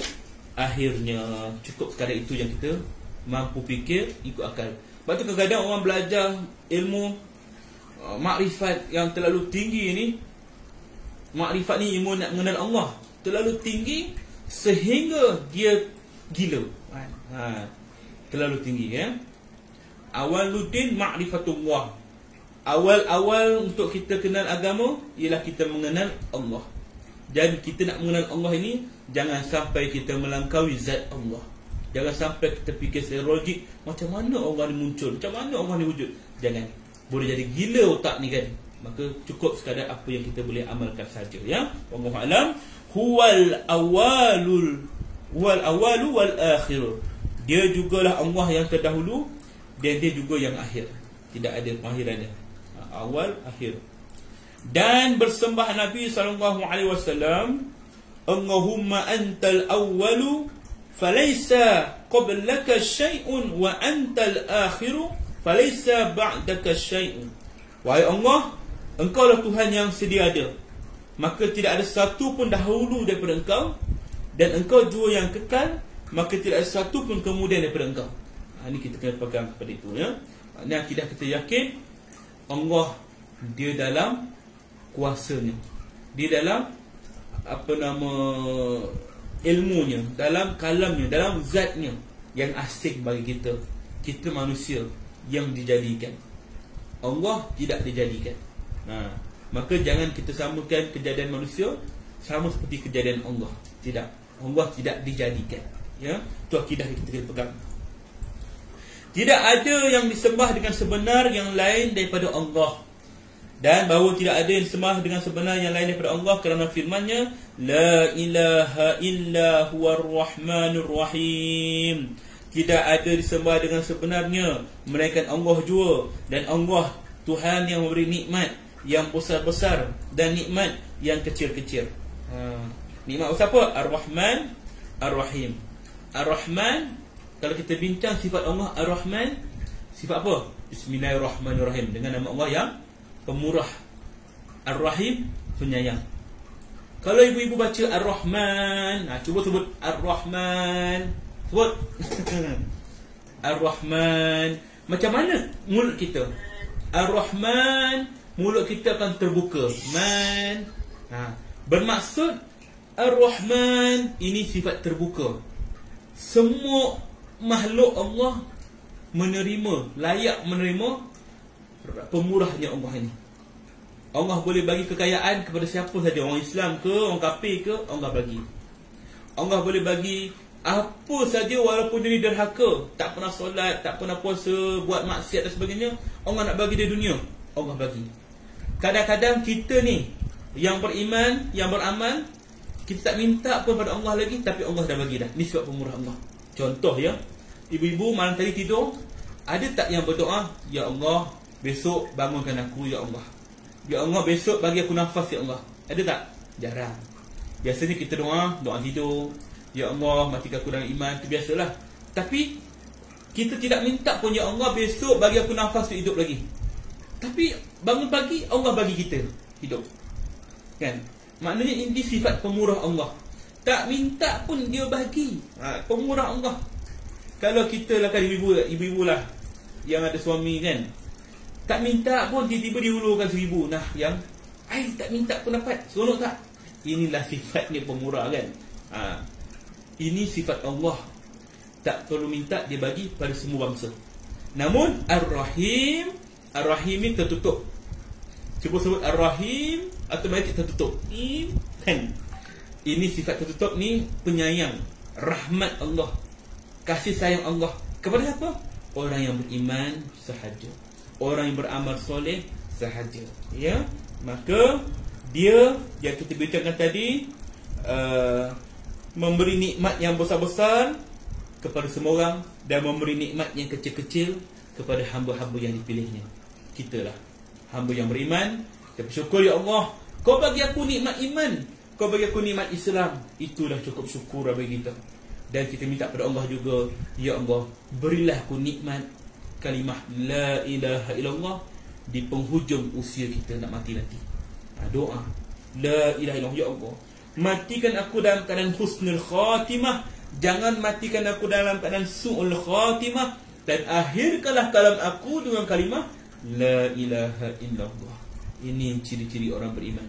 S1: akhirnya. Cukup sekadar itu yang kita mampu fikir ikut akal. Sebab tu kadang-kadang orang belajar ilmu makrifat yang terlalu tinggi ni, makrifat ni ilmu nak mengenal Allah terlalu tinggi sehingga dia gila. Terlalu tinggi ya. Awaluddin ma'rifatullah. Awal-awal untuk kita kenal agama ialah kita mengenal Allah. Dan kita nak mengenal Allah ini, jangan sampai kita melangkaui zat Allah. Jangan sampai kita fikir secara logik, macam mana Allah ni muncul, macam mana Allah ni wujud. Jangan. Boleh jadi gila otak ni kan. Maka cukup sekadar apa yang kita boleh amalkan saja ya. Wallahu alam. Huwal awalu wal akhir. Dia jugalah Allah yang terdahulu dan dia juga yang akhir. Tidak ada pengakhirannya. Awal, akhir. Dan bersembah Nabi SAW, Allahumma antal awwalu falaysa qablaka syai'un wa antal akhiru falaysa ba'daka syai'un. Wahai Allah, Engkau lah Tuhan yang sedia ada, maka tidak ada satu pun dahulu daripada Engkau, dan Engkau juga yang kekal, maka tidak ada satu pun kemudian daripada Engkau. Ini kita kena pegang kepada itu ya. Maknanya akidah kita yakin Allah dia dalam kuasanya, dia dalam ilmunya, dalam kalamnya, dalam zatnya yang asing bagi kita. Kita manusia yang dijadikan, Allah tidak dijadikan. Maka jangan kita samakan kejadian manusia sama seperti kejadian Allah. Tidak, Allah tidak dijadikan ya. Itu akidah yang kita kena pegang. Tidak ada yang disembah dengan sebenar yang lain daripada Allah. Dan bahawa tidak ada yang disembah dengan sebenar yang lain daripada Allah kerana firman-Nya, La ilaha illa huwar rahmanur rahim. Tidak ada disembah dengan sebenarnya melainkan Allah jua. Dan Allah Tuhan yang memberi nikmat yang besar-besar dan nikmat yang kecil-kecil. Nikmat besar apa? Ar-Rahman, Ar-Rahim. Ar-Rahman, kalau kita bincang sifat Allah Ar-Rahman, sifat apa? Bismillahirrahmanirrahim, dengan nama Allah yang pemurah. Ar-Rahim, penyayang. Kalau ibu-ibu baca Ar-Rahman, cuba sebut Ar-Rahman. Sebut Ar-Rahman. Macam mana mulut kita? Ar-Rahman, mulut kita akan terbuka. Man. Bermaksud Ar-Rahman ini sifat terbuka. Semua makhluk Allah menerima, layak menerima pemurahnya Allah ini. Allah boleh bagi kekayaan kepada siapa saja, orang Islam ke, orang kafir ke, Allah bagi. Allah boleh bagi apa saja walaupun dia derhaka, tak pernah solat, tak pernah puasa, buat maksiat dan sebagainya, Allah nak bagi dia dunia, Allah bagi. Kadang-kadang kita ni yang beriman, yang beramal, kita tak minta pun pada Allah lagi, tapi Allah dah bagi dah. Ini sebab pemurah Allah. Contoh ya, ibu-ibu malam tadi tidur, ada tak yang berdoa, Ya Allah, besok bangunkan aku Ya Allah, Ya Allah besok bagi aku nafas Ya Allah? Ada tak? Jarang. Biasanya kita doa tidur, Ya Allah matikan aku dalam iman, itu biasalah. Tapi kita tidak minta pun, Ya Allah besok bagi aku nafas untuk hidup lagi. Tapi bangun pagi Allah bagi kita hidup. Kan? Maknanya ini sifat pemurah Allah. Tak minta pun dia bagi. Pemurah Allah. Kalau kita lah kan ibu-ibu lah yang ada suami kan, tak minta pun tiba-tiba dihulurkan 1,000. Nah, yang tak minta pun dapat. Seronok tak? Inilah sifatnya pemurah kan. Ini sifat Allah. Tak perlu minta, dia bagi pada semua bangsa. Namun Ar-Rahim, Ar-Rahim ni tertutup. Cuba sebut Ar-Rahim, automatik tertutup. Kan? Ini sifat tertutup ni penyayang, rahmat Allah, kasih sayang Allah kepada siapa? Orang yang beriman sahaja, orang yang beramal soleh sahaja. Ya, maka dia yang kita bincangkan tadi, memberi nikmat yang besar-besar kepada semua orang dan memberi nikmat yang kecil-kecil kepada hamba-hamba yang dipilihnya. Kitalah hamba yang beriman. Kita bersyukur, Ya Allah, Kau bagi aku nikmat iman, Kau bagi aku nikmat Islam. Itulah cukup syukur bagi kita. Dan kita minta pada Allah juga, Ya Allah, berilah aku nikmat kalimah La ilaha illallah di penghujung usia kita nak mati nanti. Doa La ilaha illallah, Ya Allah, matikan aku dalam keadaan husnul khatimah, jangan matikan aku dalam keadaan su'ul khatimah. dan akhirkanlah kalam aku dengan kalimah la ilaha illallah. Ini ciri-ciri orang beriman.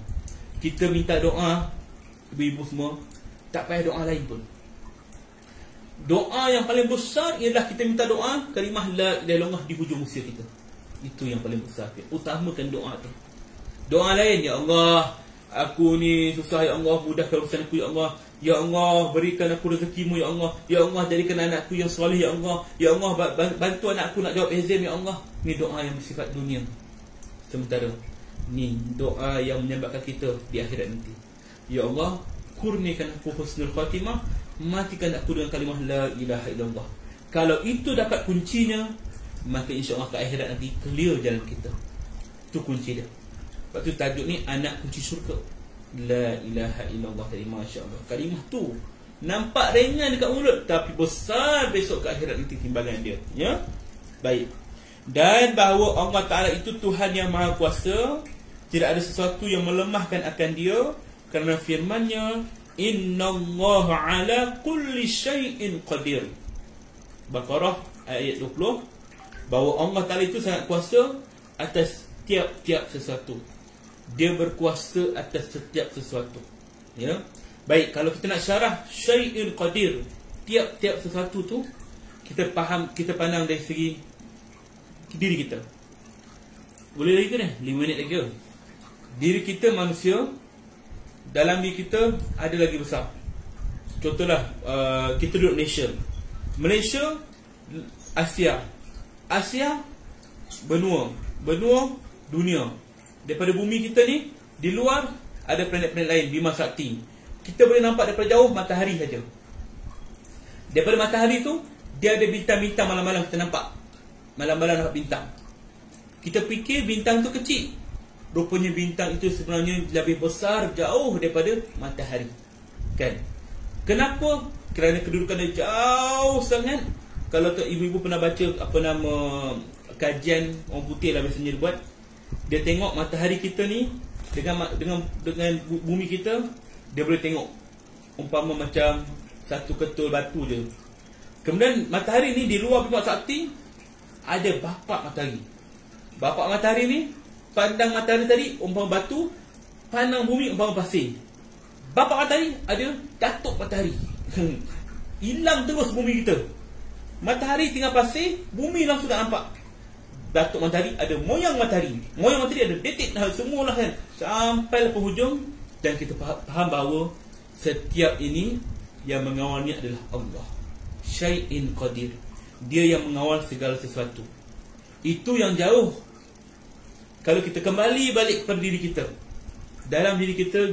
S1: Kita minta doa, ibu-ibu semua, tak payah doa lain pun. Doa yang paling besar ialah kita minta doa kalimah la ilaha illallah di hujung usia kita. Itu yang paling besar. Utamakan doa tu. Doa lain, ya Allah, aku ni susah, ya Allah, mudahkan urusan aku, ya Allah. Ya Allah, berikan aku rezekimu, ya Allah. Ya Allah, jadikan anakku yang soleh, ya Allah. Ya Allah, bantu anakku nak jawab exam, ya Allah. Ni doa yang bersifat dunia. Sementara ni doa yang menyelamatkan kita di akhirat nanti. Ya Allah, kurniakan aku husnul khatimah, matikan aku dengan kalimah la ilaha illallah. Kalau itu dapat kuncinya, maka insya-Allah ke akhirat nanti clear jalan kita. Itu kunci dia. Sebab tu tajuk ni anak kunci syurga. La ilaha illallah tadi, masya-Allah. Kalimah tu nampak ringan dekat mulut, tapi besar besok ke akhirat nanti timbangan dia. Ya. Baik. Dan bahawa Allah Ta'ala itu Tuhan yang Maha Kuasa, tidak ada sesuatu yang melemahkan akan dia, kerana firman-Nya innallaha ala kulli syai'in qadir. Baqarah ayat 20, bahawa Allah Ta'ala itu sangat kuasa atas tiap-tiap sesuatu. Dia berkuasa atas setiap sesuatu. Ya. Baik, kalau kita nak syarah syai'in qadir, tiap-tiap sesuatu tu kita faham, kita pandang dari segi diri kita. Boleh lagi ke ni? 5 minit lagi ke? Diri kita manusia, dalam diri kita ada lagi besar. Contohlah, kita duduk Malaysia. Malaysia, Asia. Asia, benua. Benua, dunia. Daripada bumi kita ni, di luar ada planet-planet lain, Bima Sakti. Kita boleh nampak daripada jauh matahari saja. Daripada matahari tu, dia ada bintang-bintang malam-malam kita nampak. Malam-malam nampak bintang. Kita fikir bintang tu kecil. Rupanya bintang itu sebenarnya lebih besar jauh daripada matahari. Kan? Kenapa? Kerana kedudukan dia jauh sangat. Kalau ibu-ibu pernah baca apa nama kajian orang putih lah biasanya dia buat, dia tengok matahari kita ni dengan bumi kita, dia boleh tengok umpama macam satu ketul batu je. Kemudian matahari ni di luar Bima Sakti ada bapak matahari. Bapak matahari ni pandang matahari tadi umpama batu, pandang bumi umpama pasir. Bapak matahari ada datuk matahari. Hilang terus bumi kita. Matahari tinggal pasir, bumi langsung tak nampak. Datuk matahari ada moyang matahari. Moyang matahari ada detik, semualah kan. Sampai ke hujung, dan kita faham bahawa setiap ini yang mengawalnya adalah Allah. Syai'in qadir. Dia yang mengawal segala sesuatu. Itu yang jauh. Kalau kita kembali balik kepada diri kita, dalam diri kita,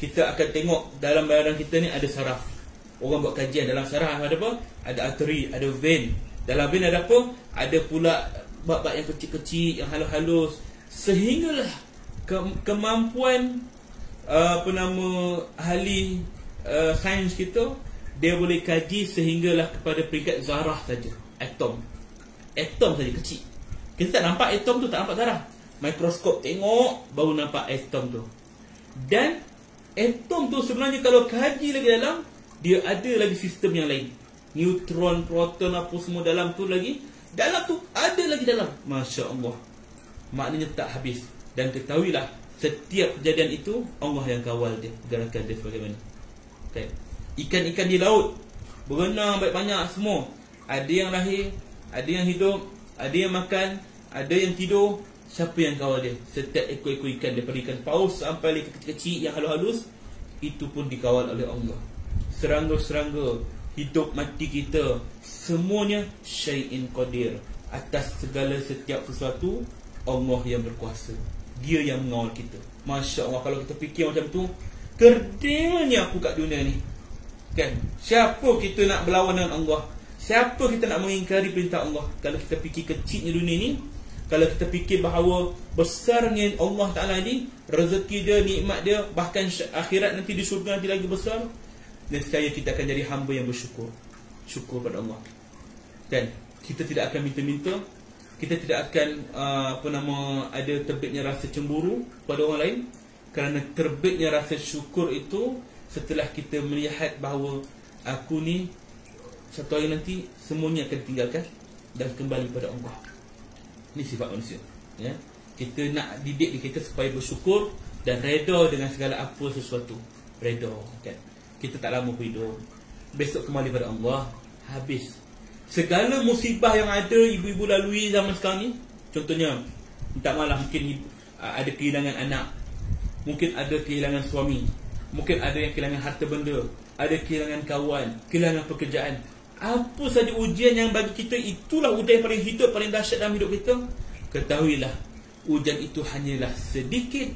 S1: kita akan tengok dalam badan kita ni ada saraf. Orang buat kajian dalam saraf ada apa? Ada arteri, ada vein. Dalam vein ada apa? Ada pula bab-bab yang kecil-kecil, yang halus-halus. Sehinggalah kemampuan ahli sains kita, dia boleh kaji sehinggalah kepada peringkat zarah saja, atom. Atom saja kecil. Kita tak nampak atom tu, tak nampak zarah. Mikroskop tengok baru nampak atom tu. Dan atom tu sebenarnya kalau kaji lagi dalam, dia ada lagi sistem yang lain. Neutron, proton, apa semua dalam tu lagi. Dalam tu ada lagi dalam. Masya Allah. Maknanya tak habis. Dan ketahuilah, setiap kejadian itu Allah yang kawal dia, gerakan dia sebagaimana. Okay. Ikan-ikan di laut berenang banyak-banyak semua. Ada yang lahir, ada yang hidup, ada yang makan, ada yang tidur. Siapa yang kawal dia? Setiap ekor-ekor ikan, daripada ikan paus sampai ikan kecil-kecil yang halus-halus, itu pun dikawal oleh Allah. Serangga-serangga, hidup mati kita, semuanya syai'in qadir. Atas segala setiap sesuatu, Allah yang berkuasa. Dia yang mengawal kita. Masya Allah, kalau kita fikir macam tu, kerdilnya aku kat dunia ni. Kan? Siapa kita nak berlawan dengan Allah? Siapa kita nak mengingkari perintah Allah? Kalau kita fikir kecilnya dunia ni, kalau kita fikir bahawa besarnya Allah Ta'ala ni, rezeki dia, nikmat dia, bahkan akhirat nanti di syurga nanti lagi besar, nescaya kita akan jadi hamba yang bersyukur. Syukur pada Allah. Dan kita tidak akan minta-minta, kita tidak akan ada terbitnya rasa cemburu pada orang lain, kerana terbitnya rasa syukur itu setelah kita melihat bahawa aku ni satu hari nanti semuanya akan ditinggalkan dan kembali pada Allah. Ini sifat manusia, ya. Kita nak didik diri kita supaya bersyukur dan reda dengan segala apa sesuatu. Reda, kan. Kita tak lama hidup, besok kembali pada Allah, habis. Segala musibah yang ada ibu-ibu lalui zaman sekarang ni, contohnya minta maaf, mungkin ada kehilangan anak, mungkin ada kehilangan suami, mungkin ada yang kehilangan harta benda, ada kehilangan kawan, kehilangan pekerjaan. Apa saja ujian yang bagi kita, itulah ujian paling hidup, paling dahsyat dalam hidup kita. Ketahuilah, ujian itu hanyalah sedikit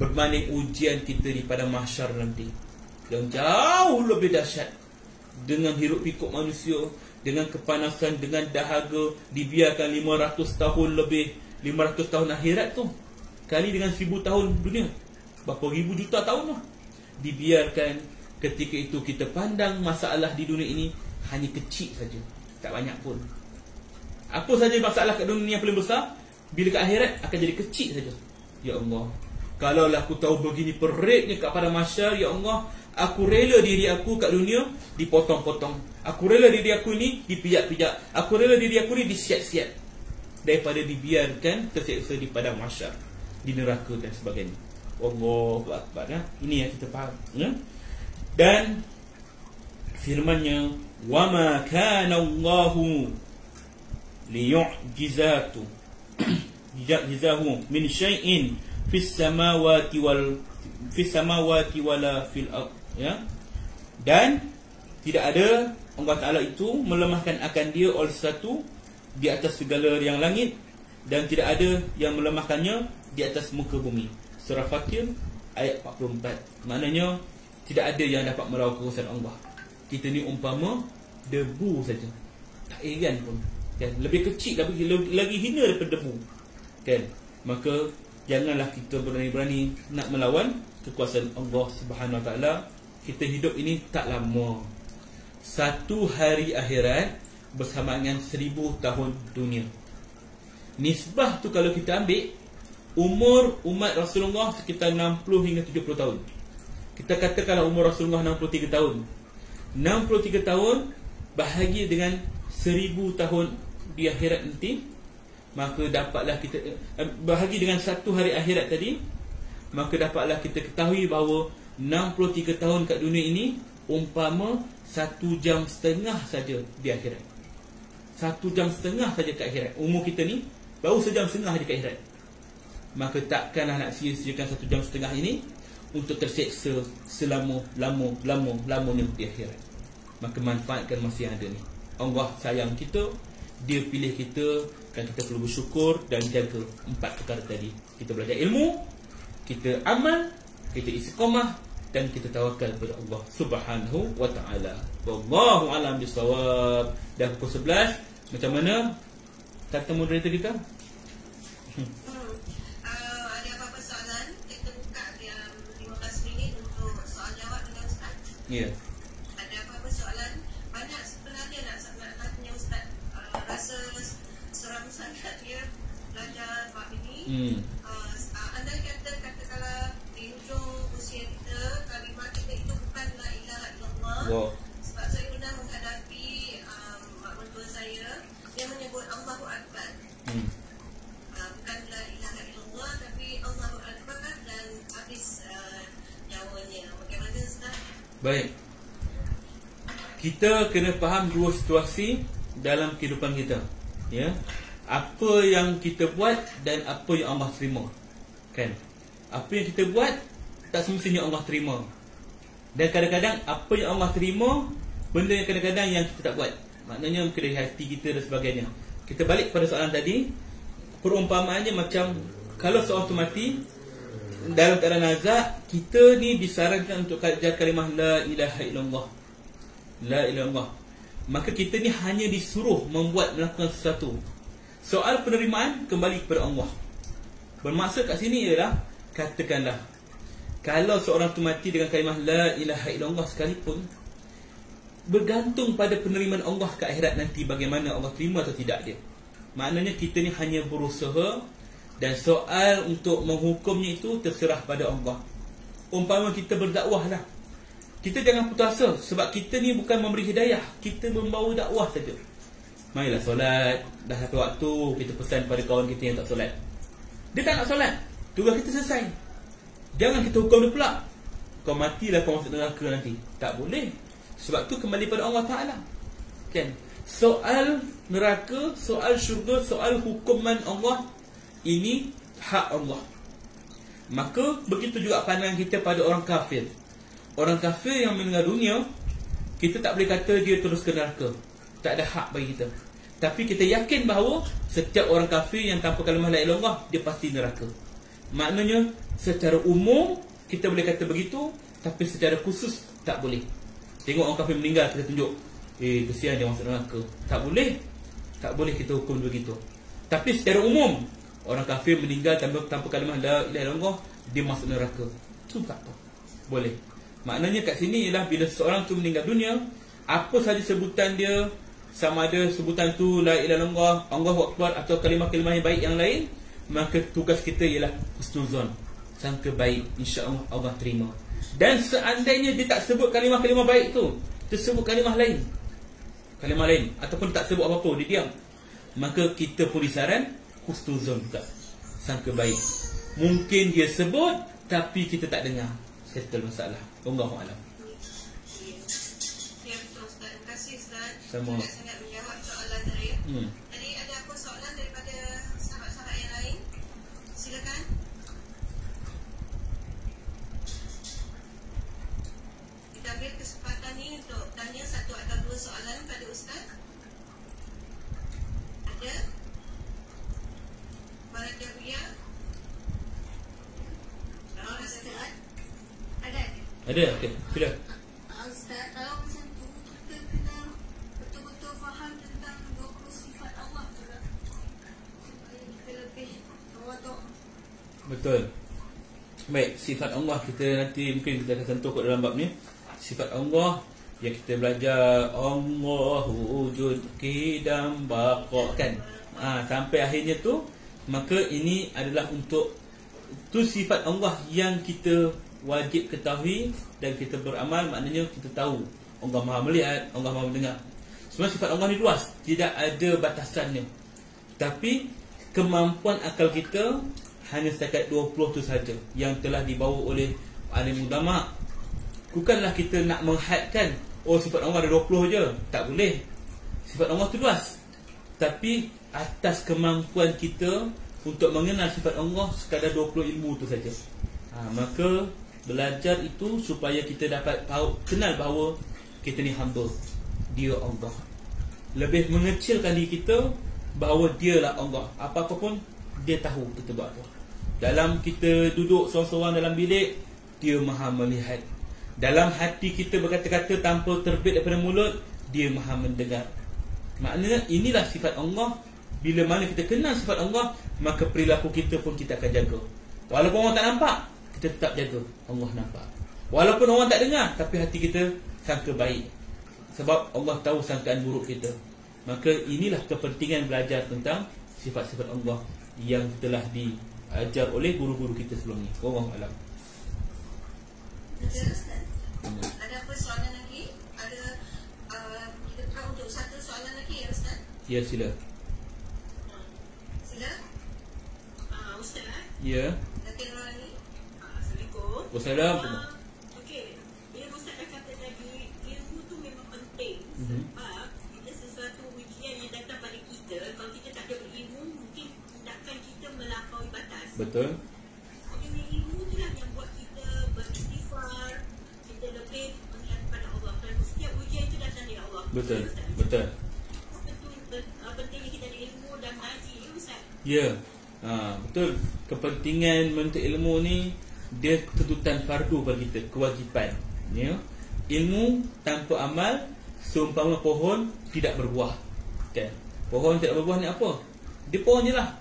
S1: berbanding ujian kita di pada mahsyar nanti, yang jauh lebih dahsyat. Dengan hiruk pikuk manusia, dengan kepanasan, dengan dahaga, dibiarkan 500 tahun lebih, 500 tahun akhirat tu kali dengan 1000 tahun dunia, berapa ribu juta tahun lah, dibiarkan. Ketika itu kita pandang masalah di dunia ini hanya kecil saja, tak banyak pun. Apa saja masalah kat dunia yang paling besar, bila kat akhirat akan jadi kecil saja. Ya Allah, kalaulah aku tahu begini peritnya pada mahsyar, ya Allah, aku rela diri aku kat dunia dipotong-potong, aku rela diri aku ni dipijak-pijak, aku rela diri aku ni disiat-siat, daripada dibiarkan terseksa di padang mahsyar, di neraka dan sebagainya. Allahu Akbar, ya? Ini yang kita faham, ya? Dan firman-Nya, wa ma kana Allahu liyu'jizahu min syai'in fis samawati wala fil ard, ya. Dan tidak ada Allah Taala itu melemahkan akan dia oleh sesuatu di atas segala yang langit, dan tidak ada yang melemahkannya di atas muka bumi. Surah Fatir ayat 44. Maknanya tidak ada yang dapat melawan kekuasaan Allah. Kita ni umpama debu saja, tak heran pun, kan? Lebih kecil, lagi hina daripada debu, kan? Maka janganlah kita berani-berani nak melawan kekuasaan Allah Subhanahu Wa Taala. Kita hidup ini tak lama. Satu hari akhirat bersama dengan 1000 tahun dunia. Nisbah tu kalau kita ambil, umur umat Rasulullah sekitar 60 hingga 70 tahun. Kita katakanlah umur Rasulullah 63 tahun. 63 tahun bahagi dengan 1000 tahun di akhirat nanti, maka dapatlah kita bahagi dengan satu hari akhirat tadi, maka dapatlah kita ketahui bahawa 63 tahun kat dunia ini umpama 1 jam setengah saja di akhirat. 1 jam setengah saja kat akhirat. Umur kita ni baru sejam setengah je kat akhirat. Maka takkanlah nak sia-siakan 1 jam setengah ini untuk terseksa selama-lamanya di akhirat. Maka manfaatkan masa yang ada ni. Allah sayang kita, Dia pilih kita, dan kita perlu bersyukur dan jaga 4 perkara tadi. Kita belajar ilmu, kita amal, kita istiqamah, dan kita tawakal kepada Allah Subhanahu Wa Taala. Wallahu a'lam bissawab. Dan pukul 11, macam mana kata moderator kita? Ya.
S2: Ada apa-apa soalan? Banyak sebenarnya nak tanya Ustaz. Rasa seram sangat dia belajar bab ini. Andai katakanlah di hujung usia kita, kalimat kita itu bukan la ilaha illallah.
S1: Wow.
S2: Sebab saya pernah menghadapi mak mentua saya, dia menyebut Allahu Akbar. Bukan la ilaha illallah, tapi Allahu Akbar, dan habis nyawanya. Bagaimana Ustaz?
S1: Baik. Kita kena faham dua situasi dalam kehidupan kita, ya. Apa yang kita buat dan apa yang Allah terima, kan? Apa yang kita buat tak semestinya Allah terima. Dan kadang-kadang apa yang Allah terima, benda yang kadang-kadang yang kita tak buat. Maknanya mungkin dari hati kita dan sebagainya. Kita balik pada soalan tadi. Perumpamaannya macam kalau seorang tu mati dalam keadaan nazak, kita ni disarankan untuk ajar kalimah la ilaha illallah. La ilaha illallah. Maka kita ni hanya disuruh melakukan sesuatu. Soal penerimaan kembali kepada Allah. Bermaksud kat sini ialah, katakanlah kalau seorang tu mati dengan kalimah la ilaha illallah sekalipun, bergantung pada penerimaan Allah ke akhirat nanti, bagaimana Allah terima atau tidak dia. Maknanya kita ni hanya berusaha, dan soal untuk menghukumnya itu terserah pada Allah. Umpama kita berdakwah lah, kita jangan putus asa, sebab kita ni bukan memberi hidayah, kita membawa dakwah saja. Marilah solat. Dah satu waktu kita pesan pada kawan kita yang tak solat, dia tak nak solat, tugas kita selesai. Jangan kita hukum dia pula, kau matilah, kau masuk neraka nanti. Tak boleh. Sebab tu kembali pada Allah Ta'ala, kan? Soal neraka, soal syurga, soal hukuman Allah, ini hak Allah. Maka begitu juga pandangan kita pada orang kafir. Orang kafir yang meninggal dunia, kita tak boleh kata dia terus ke neraka. Tak ada hak bagi kita. Tapi kita yakin bahawa setiap orang kafir yang tanpa kalimah la ilaha illallah, dia pasti neraka. Maknanya secara umum kita boleh kata begitu, tapi secara khusus tak boleh. Tengok orang kafir meninggal, kita tunjuk, kesian dia masuk neraka. Tak boleh. Tak boleh kita hukum begitu. Tapi secara umum, orang kafir meninggal tanpa kalimah la ilaha illallah, dia masuk neraka. Itu tak apa. Boleh. Maknanya kat sini ialah bila seseorang tu meninggal dunia, apa saja sebutan dia, sama ada sebutan tu la ilaha illallah, Allahu akbar atau kalimah-kalimah yang baik yang lain, maka tugas kita ialah husnuzon, sangka baik, insya-Allah Allah terima. Dan seandainya dia tak sebut kalimah-kalimah baik tu, dia sebut kalimah lain, ataupun tak sebut apa-apa, dia diam, maka kita pun disaran husnuzon juga, sangka baik. Mungkin dia sebut tapi kita tak dengar, settle masalah. Wallahu a'lam.
S2: Ya, betul Ustaz. Terima kasih Ustaz.
S1: Sama.
S2: Sangat menjawab soalan tadi. Jadi ada apa soalan daripada sahabat-sahabat yang lain? Silakan. Kita ambil kesempatan ni untuk tanya satu atau dua soalan pada Ustaz. Ada? Baraja Buya? Ustaz?
S1: Ada? Okey, sila.
S3: Ustaz, kalau macam tu kita kena betul-betul faham tentang 20 sifat Allah tu lah, supaya kita lebih tawaduk.
S1: Betul. Baik, sifat Allah kita nanti mungkin kita akan sentuh kat dalam bab ni. Sifat Allah yang kita belajar, Allahu wujud qidam baqa, kan? Sampai akhirnya tu, maka ini adalah untuk tu sifat Allah yang kita wajib ketahui dan kita beramal. Maknanya kita tahu Allah Maha melihat, Allah Maha mendengar. Sebenarnya sifat Allah ni luas, tidak ada batasannya. Tapi kemampuan akal kita hanya setakat 20 tu saja yang telah dibawa oleh alim ulama. Bukanlah kita nak menghadkan, sifat Allah ada 20 je. Tak boleh. Sifat Allah tu luas. Tapi atas kemampuan kita untuk mengenal sifat Allah sekadar 20 ilmu tu saja. Maka belajar itu supaya kita dapat tahu, kenal bahawa kita ni hamba, dia Allah. Lebih mengecilkan diri kita bahawa dialah Allah. Apa-apa pun dia tahu kita buat apa. Dalam kita duduk seorang-seorang dalam bilik, dia Maha melihat. Dalam hati kita berkata-kata tanpa terbit daripada mulut, dia Maha mendengar. Maknanya inilah sifat Allah. Bila mana kita kenal sifat Allah, maka perilaku kita pun kita akan jaga. Walaupun orang tak nampak, kita tetap jaga. Allah nampak. Walaupun orang tak dengar, tapi hati kita sangka baik. Sebab Allah tahu sangkaan buruk kita. Maka inilah kepentingan belajar tentang sifat-sifat Allah yang telah diajar oleh guru-guru kita sebelum ni. Wallahu a'lam.
S2: Ada apa soalan lagi? Ada kita buka untuk satu soalan lagi ya Ustaz?
S1: Ya, sila.
S2: Sila. Ustaz.
S1: Ya.
S2: Assalamualaikum.
S1: Wassalamualaikum.
S2: Okey, bila Ustaz dah kata tadi, ilmu tu memang penting. Sebab bila sesuatu ujian yang datang pada kita, kalau kita tak ada berilmu, mungkin tindakan kita melampaui batas.
S1: Betul.
S2: Jadi ilmu tu lah yang buat kita beristighfar, kita lebih mengingat kepada Allah. Dan setiap ujian itu datang dari Allah.
S1: Betul. Betul.
S2: Pentingnya kita ada ilmu dan mengaji, Ustaz.
S1: Ya. Betul. Kepentingan menuntut ilmu ni dia tuntutan fardu bagi kita, kewajipan. Ya. Ilmu tanpa amal seumpama pohon tidak berbuah. Kan? Pohon tidak berbuah ni apa? Dia pohon je lah.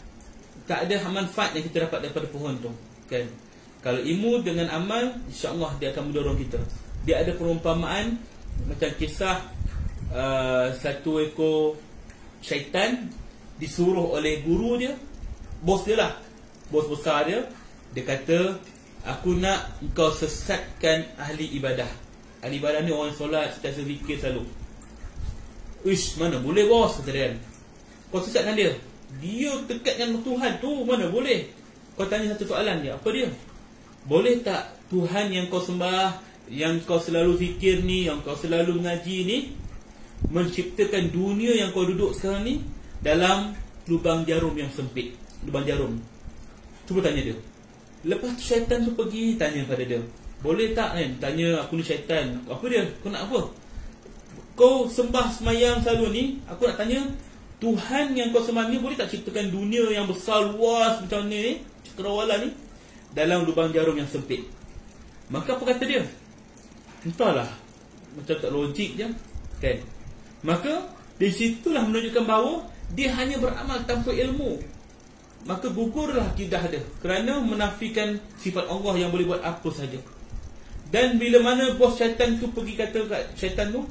S1: Tak ada manfaat yang kita dapat daripada pohon tu. Kan? Kalau ilmu dengan amal, insya-Allah dia akan mendorong kita. Dia ada perumpamaan macam kisah satu ekor syaitan disuruh oleh guru dia, bos dia lah, bos besar dia. Dia kata, aku nak engkau sesatkan ahli ibadah. Ahli ibadah ni orang solat, sentiasa zikir selalu. Ish, mana boleh bos, kata dia kan. Kau sesatkan dia. Dia dekatkan Tuhan tu, mana boleh. Kau tanya satu soalan dia, apa dia? Boleh tak Tuhan yang kau sembah, yang kau selalu fikir ni, yang kau selalu mengaji ni, menciptakan dunia yang kau duduk sekarang ni dalam lubang jarum yang sempit? Lubang jarum. Cuba tanya dia. Lepas tu syaitan tu pergi tanya pada dia, boleh tak kan? Tanya, aku ni syaitan. Apa dia? Kau nak apa? Kau sembah semayang selalu ni, aku nak tanya, Tuhan yang kau sembah ni boleh tak ciptakan dunia yang besar luas macam ni, cakrawala ni, dalam lubang jarum yang sempit? Maka apa kata dia? Entahlah, macam tak logik je kan. Maka di situlah menunjukkan bahawa dia hanya beramal tanpa ilmu. Maka gugurlah akidah dia kerana menafikan sifat Allah yang boleh buat apa saja. Dan bila mana bos syaitan tu pergi kata kat syaitan tu,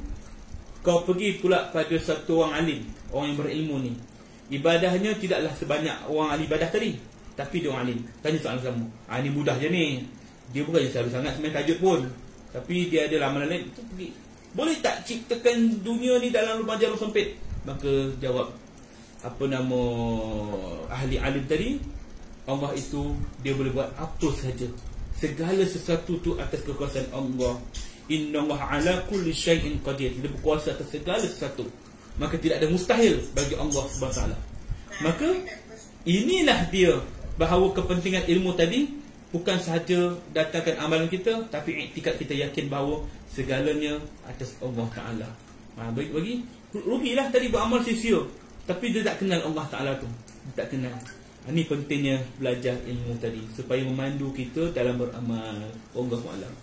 S1: kau pergi pula pada satu orang alim, orang yang berilmu ni, ibadahnya tidaklah sebanyak orang ahli ibadah tadi, tapi dia orang alim. Tanya soalan sama. Ni mudah je ni. Dia bukan selalu sangat sebenarnya tajud pun, tapi dia ada amalan lain. Tu pergi, boleh tak ciptakan dunia ni dalam lubang jarum sempit? Maka jawab apa nama ahli alim tadi, Allah itu dia boleh buat apa saja. Segala sesuatu tu atas kekuasaan Allah. Innallaha ala kulli syai'in qadir. Dia berkuasa atas segala sesuatu. Maka tidak ada mustahil bagi Allah Subhanahu Wa Taala. Maka inilah dia bahawa kepentingan ilmu tadi bukan sahaja datangkan amalan kita, tapi iktikad kita yakin bahawa segalanya atas Allah Taala. Bagi rugilah tadi beramal sia-sia, tapi dia tak kenal Allah Taala tu. Dia tak kenal. Ini pentingnya belajar ilmu tadi supaya memandu kita dalam beramal. Wallahu a'lam.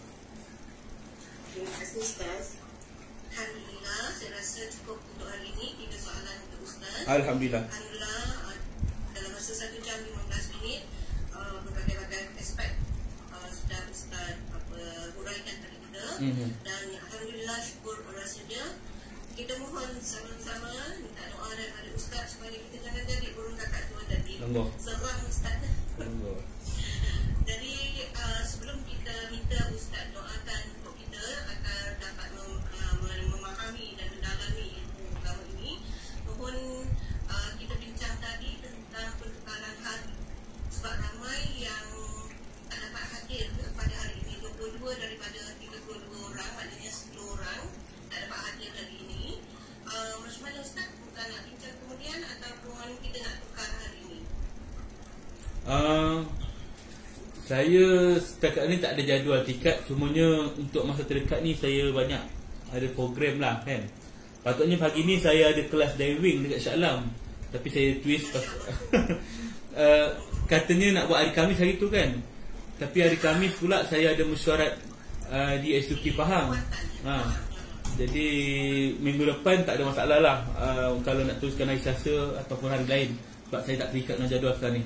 S2: Terima kasih Ustaz. Alhamdulillah, saya rasa cukup untuk hari ini. 3 soalan untuk Ustaz.
S1: Alhamdulillah.
S2: Alhamdulillah, dalam masa 1 jam 15 minit berbagai-bagai aspek sudah Ustaz huraikan tadi kita. Dan Alhamdulillah, syukur berasanya. Kita mohon sama-sama minta doa daripada Ustaz supaya kita jangan jadi burung kakak tua tadi. Serang Ustaz. Jadi sebelum kita minta Ustaz doakan untuk kita agar dapat memahami dan mendalami ilmu agama ini, mohon kita bincang tadi tentang pertukaran hari. Sebab ramai yang tak dapat hadir pada hari ini, 22 daripada 32 orang, maknanya 10 orang tak dapat hadir hari ini. Macam mana Ustaz? Bukan nak bincang kemudian ataupun kita nak tukar hari ini?
S1: Saya setakat ni tak ada jadual tikad. Cumanya untuk masa terdekat ni saya banyak ada program lah kan. Patutnya pagi ni saya ada kelas diving dekat Shah Alam, tapi saya twist katanya nak buat hari Khamis hari tu kan. Tapi hari Khamis pula saya ada mesyuarat di SUK Pahang. Jadi minggu depan tak ada masalah lah kalau nak teruskan hari Selasa ataupun hari lain, sebab saya tak terikat dengan jadual sekarang ni.